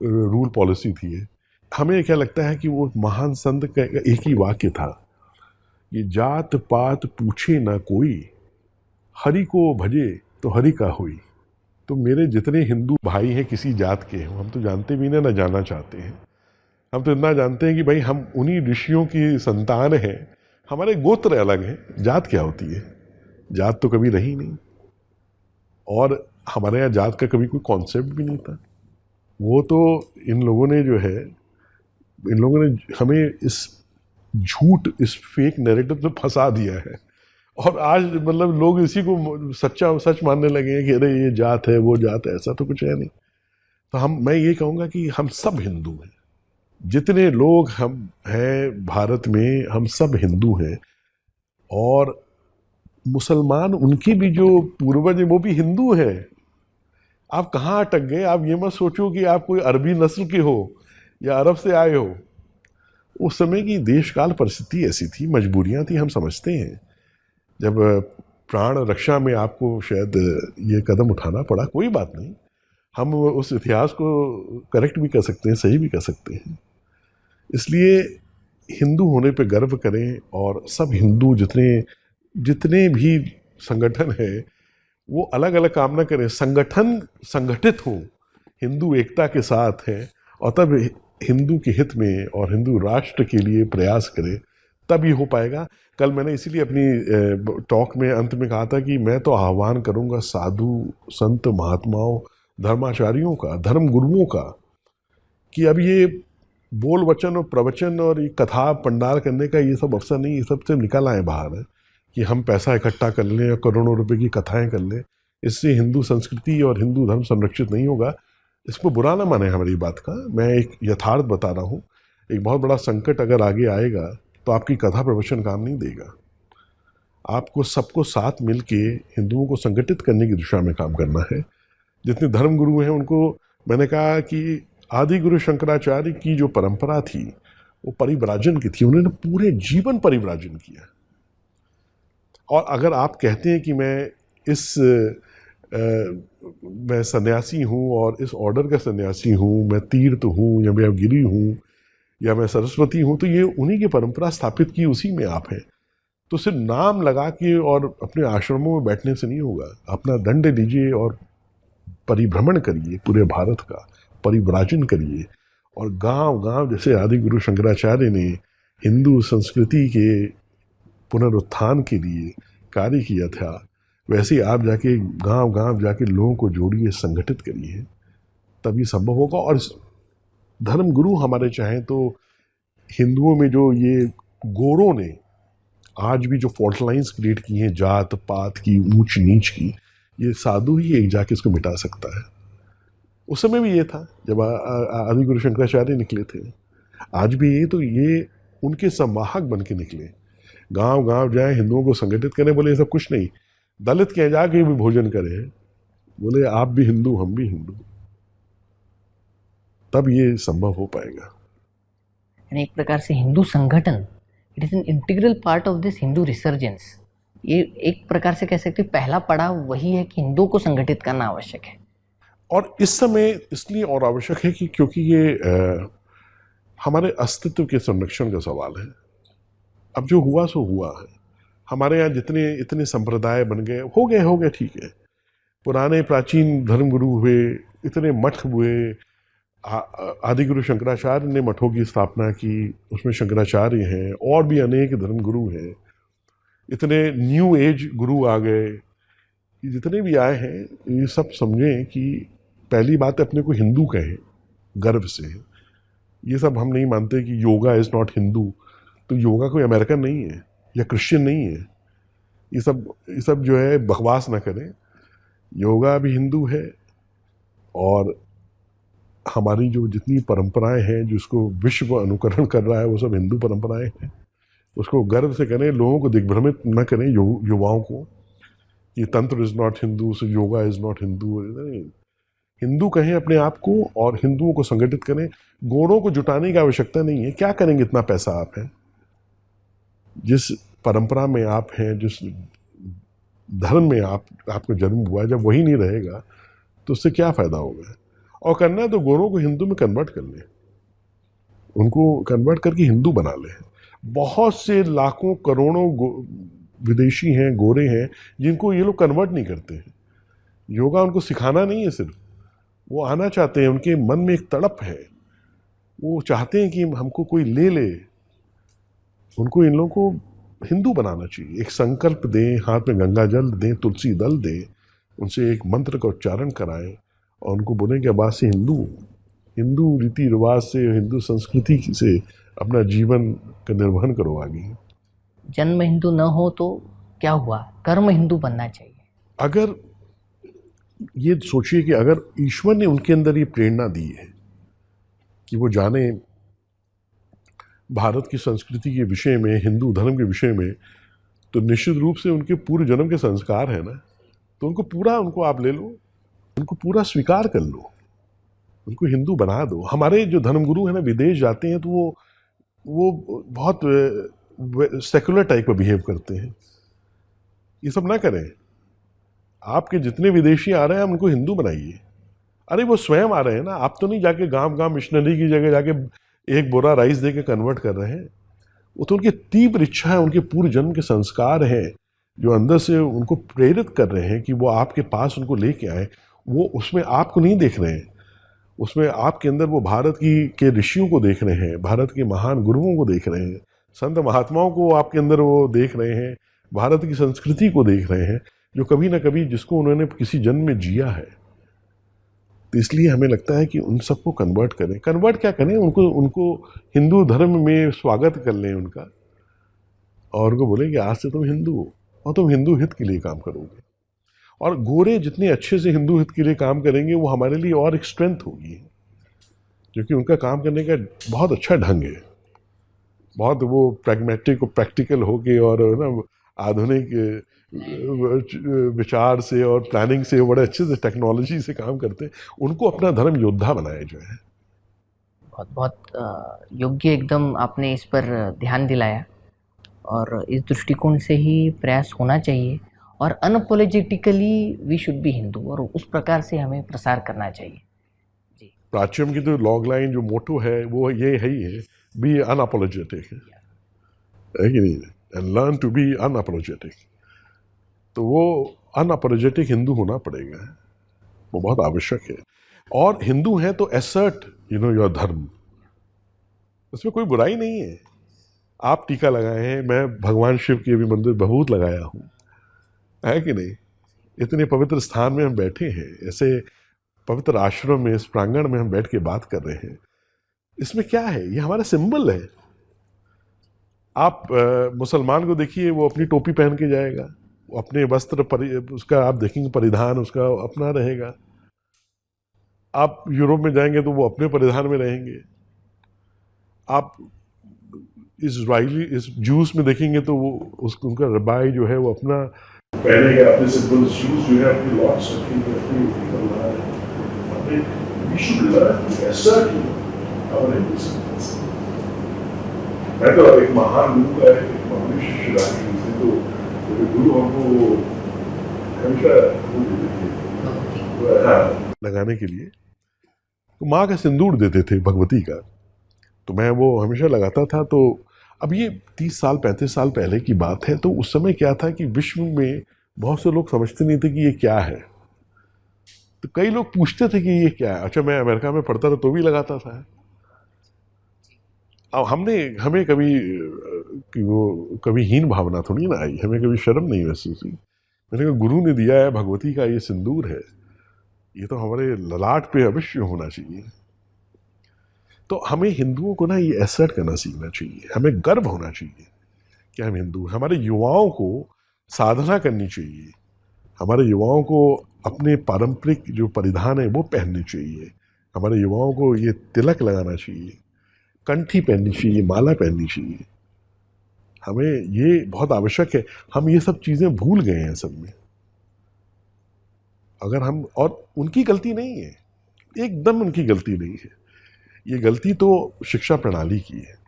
रूल पॉलिसी थी। हमें क्या लगता है कि वो महान संत का एक ही वाक्य था, ये जात पात पूछे ना कोई, हरि को भजे तो हरि का होई। तो मेरे जितने हिंदू भाई हैं किसी जात के, हम तो जानते भी ना जानना चाहते हैं। हम तो इतना जानते हैं कि भाई हम उन्हीं ऋषियों की संतान हैं, हमारे गोत्र अलग हैं। जात क्या होती है? जात तो कभी रही नहीं, और हमारे यहाँ जात का कभी कोई कॉन्सेप्ट भी नहीं था। वो तो इन लोगों ने जो है, इन लोगों ने हमें इस झूठ, इस फेक नैरेटिव में फंसा दिया है। और आज मतलब लोग इसी को सच्चा सच मानने लगे हैं कि अरे ये जात है वो जात है। ऐसा तो कुछ है नहीं। तो मैं ये कहूँगा कि हम सब हिंदू हैं। जितने लोग हम हैं भारत में, हम सब हिंदू हैं। और मुसलमान, उनके भी जो पूर्वज हैं वो भी हिंदू हैं। आप कहाँ अटक गए? आप ये मत सोचो कि आप कोई अरबी नस्ल के हो या अरब से आए हो। उस समय की देशकाल परिस्थिति ऐसी थी, मजबूरियां थी, हम समझते हैं। जब प्राण रक्षा में आपको शायद ये कदम उठाना पड़ा, कोई बात नहीं, हम उस इतिहास को करेक्ट भी कर सकते हैं, सही भी कर सकते हैं। इसलिए हिंदू होने पे गर्व करें, और सब हिंदू जितने भी संगठन है वो अलग अलग काम ना करें, संगठन संगठित हो, हिंदू एकता के साथ है, और तब हिंदू के हित में और हिंदू राष्ट्र के लिए प्रयास करें, तब ये हो पाएगा। कल मैंने इसीलिए अपनी टॉक में अंत में कहा था कि मैं तो आह्वान करूंगा साधु संत महात्माओं धर्माचार्यों का, धर्म गुरुओं का, कि अब ये बोल वचन और प्रवचन और ये कथा पंडाल करने का ये सब अवसर नहीं, ये सब से निकल आए बाहर है कि हम पैसा इकट्ठा कर लें और करोड़ों रुपए की कथाएं कर लें। इससे हिंदू संस्कृति और हिंदू धर्म संरक्षित नहीं होगा। इसको बुरा ना माने हमारी बात का, मैं एक यथार्थ बता रहा हूँ। एक बहुत बड़ा संकट अगर आगे आएगा तो आपकी कथा प्रवचन काम नहीं देगा। आपको सबको साथ मिल के हिंदुओं को संगठित करने की दिशा में काम करना है। जितने धर्म गुरु हैं उनको मैंने कहा कि आदि गुरु शंकराचार्य की जो परंपरा थी वो परिव्राजन की थी, उन्होंने पूरे जीवन परिव्राजन किया। और अगर आप कहते हैं कि मैं सन्यासी हूँ और इस ऑर्डर का सन्यासी हूँ, मैं तीर्थ हूँ या मैं गिरी हूँ या मैं सरस्वती हूँ, तो ये उन्हीं की परंपरा स्थापित की, उसी में आप हैं। तो सिर्फ नाम लगा के और अपने आश्रमों में बैठने से नहीं होगा। अपना दंड लीजिए और परिभ्रमण करिए, पूरे भारत का परिव्राजन करिए। और गांव गांव, जैसे आदि गुरु शंकराचार्य ने हिंदू संस्कृति के पुनरुत्थान के लिए कार्य किया था, वैसे आप जाके गांव गांव जाके लोगों को जोड़िए, संगठित करिए, तभी संभव होगा। और धर्म गुरु हमारे चाहें तो हिंदुओं में जो ये गोरों ने आज भी जो फॉल्ट लाइन्स क्रिएट की हैं, जात पात की, ऊंच नीच की, ये साधु ही एक जाके इसको मिटा सकता है। उस समय भी ये था जब आदि गुरु शंकराचार्य निकले थे। आज भी ये, तो ये उनके संवाहक बन के निकले, गांव गांव जाए, हिंदुओं को संगठित करें। बोले ये सब कुछ नहीं, दलित के जाके भी भोजन करें, बोले आप भी हिंदू हम भी हिंदू, तब ये संभव हो पाएगा। यानी एक प्रकार से हिंदू संगठन, it is an integral part of this Hindu resurgence. ये एक प्रकार से कह सकते हैं पहला पड़ाव वही है कि हिंदुओं को संगठित करना आवश्यक है। और इस समय इसलिए और आवश्यक है कि क्योंकि ये हमारे अस्तित्व के संरक्षण का सवाल है। अब जो हुआ सो हुआ है। हमारे यहाँ जितने इतने संप्रदाय बन गए, हो गए ठीक है। पुराने प्राचीन धर्मगुरु हुए, इतने मठ हुए, आदि गुरु शंकराचार्य ने मठों की स्थापना की, उसमें शंकराचार्य हैं, और भी अनेक धर्मगुरु हैं। इतने न्यू एज गुरु आ गए, जितने भी आए हैं, ये सब समझें कि पहली बात है अपने को हिंदू कहें गर्व से। ये सब हम नहीं मानते कि योगा इज़ नॉट हिंदू, तो योगा कोई अमेरिकन नहीं है या क्रिश्चियन नहीं है। ये सब जो है बकवास ना करें। योगा भी हिंदू है, और हमारी जो जितनी परंपराएं हैं जिसको विश्व अनुकरण कर रहा है वो सब हिंदू परंपराएं हैं। उसको गर्व से करें, लोगों को दिग्भ्रमित न करें, युवाओं को, ये तंत्र is not Hindu, so yoga is not Hindu. Hindu कहें अपने आप को और हिंदुओं को संगठित करें। गोरों को जुटाने की आवश्यकता नहीं है। क्या करेंगे इतना पैसा आप हैं? जिस परंपरा में आप हैं, जिस धर्म में आपका जन्म हुआ, जब वही नहीं रहेगा तो उससे क्या फ़ायदा होगा? और करना है तो गोरों को हिंदू में कन्वर्ट कर लें, उनको कन्वर्ट करके हिंदू बना लें। बहुत से लाखों करोड़ों विदेशी हैं, गोरे हैं, जिनको ये लोग कन्वर्ट नहीं करते हैं। योगा उनको सिखाना नहीं है, सिर्फ वो आना चाहते हैं। उनके मन में एक तड़प है, वो चाहते हैं कि हमको कोई ले ले। उनको इन लोगों को हिंदू बनाना चाहिए। एक संकल्प दें, हाथ में गंगा जल दें, तुलसी दल दें, उनसे एक मंत्र का उच्चारण कराएं और उनको बोलें कि अब आज से हिंदू रीति रिवाज से, हिंदू संस्कृति से अपना जीवन का निर्वहन करो आगे। जन्म हिंदू न हो तो क्या हुआ, कर्म हिंदू बनना चाहिए। अगर ये सोचिए कि अगर ईश्वर ने उनके अंदर ये प्रेरणा दी है कि वो जाने भारत की संस्कृति के विषय में, हिंदू धर्म के विषय में, तो निश्चित रूप से उनके पूरे जन्म के संस्कार है ना, तो उनको आप ले लो, उनको पूरा स्वीकार कर लो, उनको हिंदू बना दो। हमारे जो धर्मगुरु हैं ना, विदेश जाते हैं तो वो बहुत सेकुलर टाइप का बिहेव करते हैं। ये सब ना करें। आपके जितने विदेशी आ रहे हैं, उनको हिंदू बनाइए। अरे वो स्वयं आ रहे हैं ना, आप तो नहीं जाके गांव मिशनरी की जगह जाके एक बोरा राइस दे के कन्वर्ट कर रहे हैं। वो तो उनकी तीव्र इच्छा है, उनके पूर्व जन्म के संस्कार हैं जो अंदर से उनको प्रेरित कर रहे हैं कि वो आपके पास उनको लेके आए। वो उसमें आपको नहीं देख रहे हैं, उसमें आपके अंदर वो भारत के ऋषियों को देख रहे हैं, भारत के महान गुरुओं को देख रहे हैं, संत महात्माओं को आपके अंदर वो देख रहे हैं, भारत की संस्कृति को देख रहे हैं, जो कभी ना कभी जिसको उन्होंने किसी जन्म में जिया है। तो इसलिए हमें लगता है कि उन सबको कन्वर्ट करें। कन्वर्ट क्या करें, उनको हिंदू धर्म में स्वागत कर लें उनका, और उनको बोले कि आज से तुम हिंदू हो और तुम हिंदू हित के लिए काम करोगे। और गोरे जितने अच्छे से हिंदू हित के लिए काम करेंगे, वो हमारे लिए और एक स्ट्रेंथ होगी, क्योंकि उनका काम करने का बहुत अच्छा ढंग है, बहुत वो प्रैग्मेटिक और प्रैक्टिकल होके और ना आधुनिक विचार से और प्लानिंग से बड़े अच्छे से टेक्नोलॉजी से काम करते हैं। उनको अपना धर्म योद्धा बनाए जो है। बहुत बहुत योग्य एकदम आपने इस पर ध्यान दिलाया, और इस दृष्टिकोण से ही प्रयास होना चाहिए, और unapologetically we should be Hindu, और उस प्रकार से हमें प्रसार करना चाहिए। जी, प्राच्यम की जो लॉग लाइन, जो मोटो है, वो ये है ही है, बी अनअपोलोजेटिक, है कि नहीं, and learn to be unapologetic. तो वो अनअपोलोजेटिक हिंदू होना पड़ेगा, वो बहुत आवश्यक है। और हिंदू हैं तो एसर्ट योर धर्म, उसमें कोई बुराई नहीं है। आप टीका लगाए हैं, मैं भगवान शिव के भी मंदिर बहुत लगाया हूँ, है कि नहीं। इतने पवित्र स्थान में हम बैठे हैं, ऐसे पवित्र आश्रम में, इस प्रांगण में हम बैठ के बात कर रहे हैं। इसमें क्या है, ये हमारा सिंबल है। आप मुसलमान को देखिए, वो अपनी टोपी पहन के जाएगा, वो अपने वस्त्र उसका आप देखेंगे परिधान उसका अपना रहेगा। आप यूरोप में जाएंगे तो वो अपने परिधान में रहेंगे। आप इस जूस में देखेंगे तो वो उनका रबाई जो है वो अपना पहनेगा, अपने सिंपल शूज जो है अपनी लॉट्स रखेंगे, मैं तो एक महान गुरु का एक महान शिष्य रहा, तो गुरु हमको हमेशा लगाने के लिए तो माँ का सिंदूर देते थे, भगवती का, तो मैं वो हमेशा लगाता था। तो अब ये 30 साल 35 साल पहले की बात है। तो उस समय क्या था कि विश्व में बहुत से लोग समझते नहीं थे कि ये क्या है। तो कई लोग पूछते थे कि ये क्या है। अच्छा, मैं अमेरिका में पढ़ता था तो भी लगाता था। अब हमें कभी हीन भावना थोड़ी ना आई, हमें कभी शर्म नहीं महसूस हुई। मैंने कहा गुरु ने दिया है, भगवती का ये सिंदूर है, ये तो हमारे ललाट पे अवश्य होना चाहिए। तो हमें हिंदुओं को ना ये एसर्ट करना सीखना चाहिए, हमें गर्व होना चाहिए कि हम हिंदू। हमारे युवाओं को साधना करनी चाहिए, हमारे युवाओं को अपने पारंपरिक जो परिधान है वो पहनने चाहिए, हमारे युवाओं को ये तिलक लगाना चाहिए, कंठी पहननी चाहिए, माला पहननी चाहिए। हमें ये बहुत आवश्यक है। हम ये सब चीज़ें भूल गए हैं सब में। अगर हम, और उनकी गलती नहीं है, एकदम उनकी गलती नहीं है, ये गलती तो शिक्षा प्रणाली की है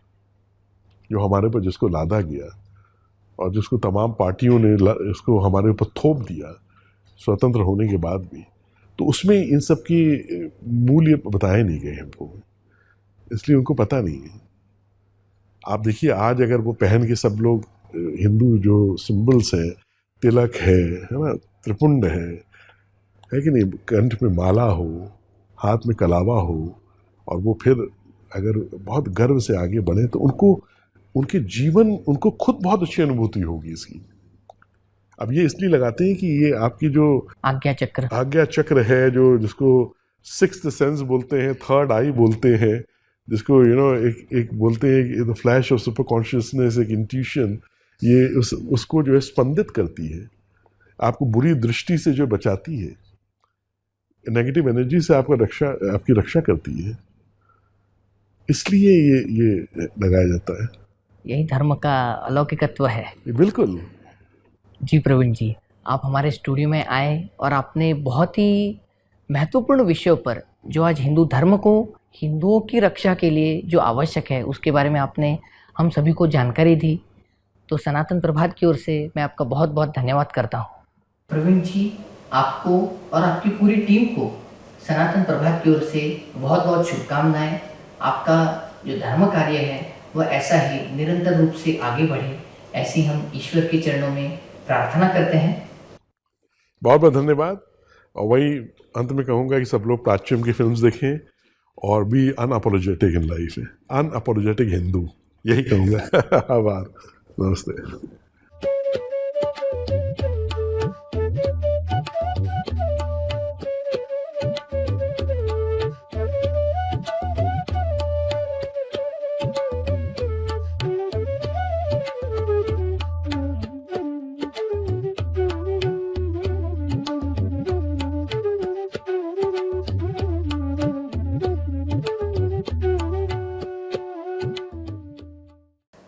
जो हमारे पर जिसको लादा गया और जिसको तमाम पार्टियों ने इसको हमारे ऊपर थोप दिया स्वतंत्र होने के बाद भी। तो उसमें इन सब की मूल्य बताए नहीं गए हमको, इसलिए उनको पता नहीं है। आप देखिए आज अगर वो पहन के सब लोग हिंदू जो सिंबल्स हैं, तिलक है ना, त्रिपुंड है कि नहीं, कंठ में माला हो, हाथ में कलावा हो, और वो फिर अगर बहुत गर्व से आगे बढ़े तो उनको, उनके जीवन, उनको खुद बहुत अच्छी अनुभूति होगी इसकी। अब ये इसलिए लगाते हैं कि ये आपकी जो आज्ञा चक्र है, जो जिसको सिक्स्थ सेंस बोलते हैं, थर्ड आई बोलते हैं, जिसको एक बोलते हैं the flash of super consciousness, एक इंट्यूशन, ये उसको जो है स्पंदित करती है, आपको बुरी दृष्टि से जो बचाती है, नेगेटिव एनर्जी से आपकी रक्षा करती है, इसलिए ये लगाया जाता है। यही धर्म का अलौकिकत्व है। बिल्कुल जी प्रवीण जी, आप हमारे स्टूडियो में आए और आपने बहुत ही महत्वपूर्ण विषयों पर, जो आज हिंदू धर्म को, हिंदुओं की रक्षा के लिए जो आवश्यक है, उसके बारे में आपने हम सभी को जानकारी दी। तो सनातन प्रभात की ओर से मैं आपका बहुत बहुत धन्यवाद करता हूँ। प्रवीण जी, आपको और आपकी पूरी टीम को सनातन प्रभात की ओर से बहुत बहुत शुभकामनाएं। आपका जो धर्म कार्य है वह ऐसा ही निरंतर रूप से आगे बढ़े, ऐसी हम ईश्वर के चरणों में प्रार्थना करते हैं। बहुत बहुत धन्यवाद। और वही अंत में कहूँगा कि सब लोग प्राच्यम की फिल्म्स देखें और be unapologetic in life, unapologetic Hindu, यही कहूँगा। आभार, नमस्ते।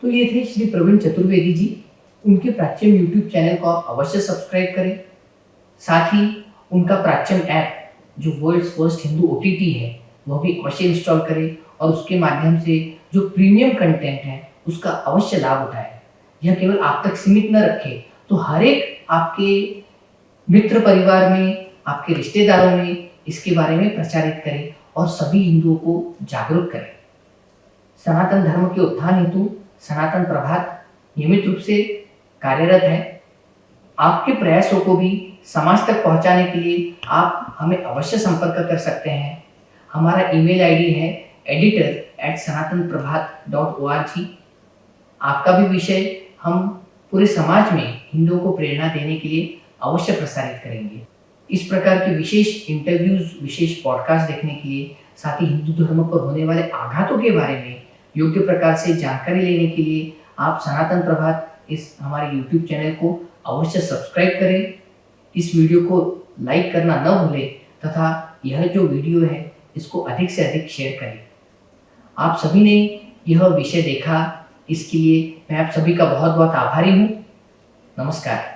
तो ये थे श्री प्रवीण चतुर्वेदी जी। उनके प्राच्यम यूट्यूब चैनल को आप अवश्य सब्सक्राइब करें। साथ ही उनका प्राच्यम ऐप, जो वर्ल्ड्स फर्स्ट हिंदू OTT है, वह भी अवश्य इंस्टॉल करें और उसके माध्यम से जो प्रीमियम कंटेंट है उसका अवश्य लाभ उठाएं। यह केवल आप तक सीमित न रखें, तो हर एक आपके मित्र परिवार में, आपके रिश्तेदारों में इसके बारे में प्रचारित करें और सभी हिंदुओं को जागरूक करें। सनातन धर्म के उत्थान हेतु सनातन प्रभात नियमित रूप से कार्यरत है। आपके प्रयासों को भी समाज तक पहुंचाने के लिए आप हमें अवश्य संपर्क कर सकते हैं। हमारा ईमेल आईडी है editor@sanatanprabhat.org। आपका भी विषय हम पूरे समाज में हिंदुओं को प्रेरणा देने के लिए अवश्य प्रसारित करेंगे। इस प्रकार के विशेष इंटरव्यूज, विशेष पॉडकास्ट देखने के लिए, साथ ही हिंदू धर्म पर होने वाले आघातों के बारे में योग्य प्रकार से जानकारी लेने के लिए आप सनातन प्रभात इस हमारे यूट्यूब चैनल को अवश्य सब्सक्राइब करें। इस वीडियो को लाइक करना न भूलें तथा यह जो वीडियो है इसको अधिक से अधिक शेयर करें। आप सभी ने यह विषय देखा, इसके लिए मैं आप सभी का बहुत बहुत आभारी हूँ। नमस्कार।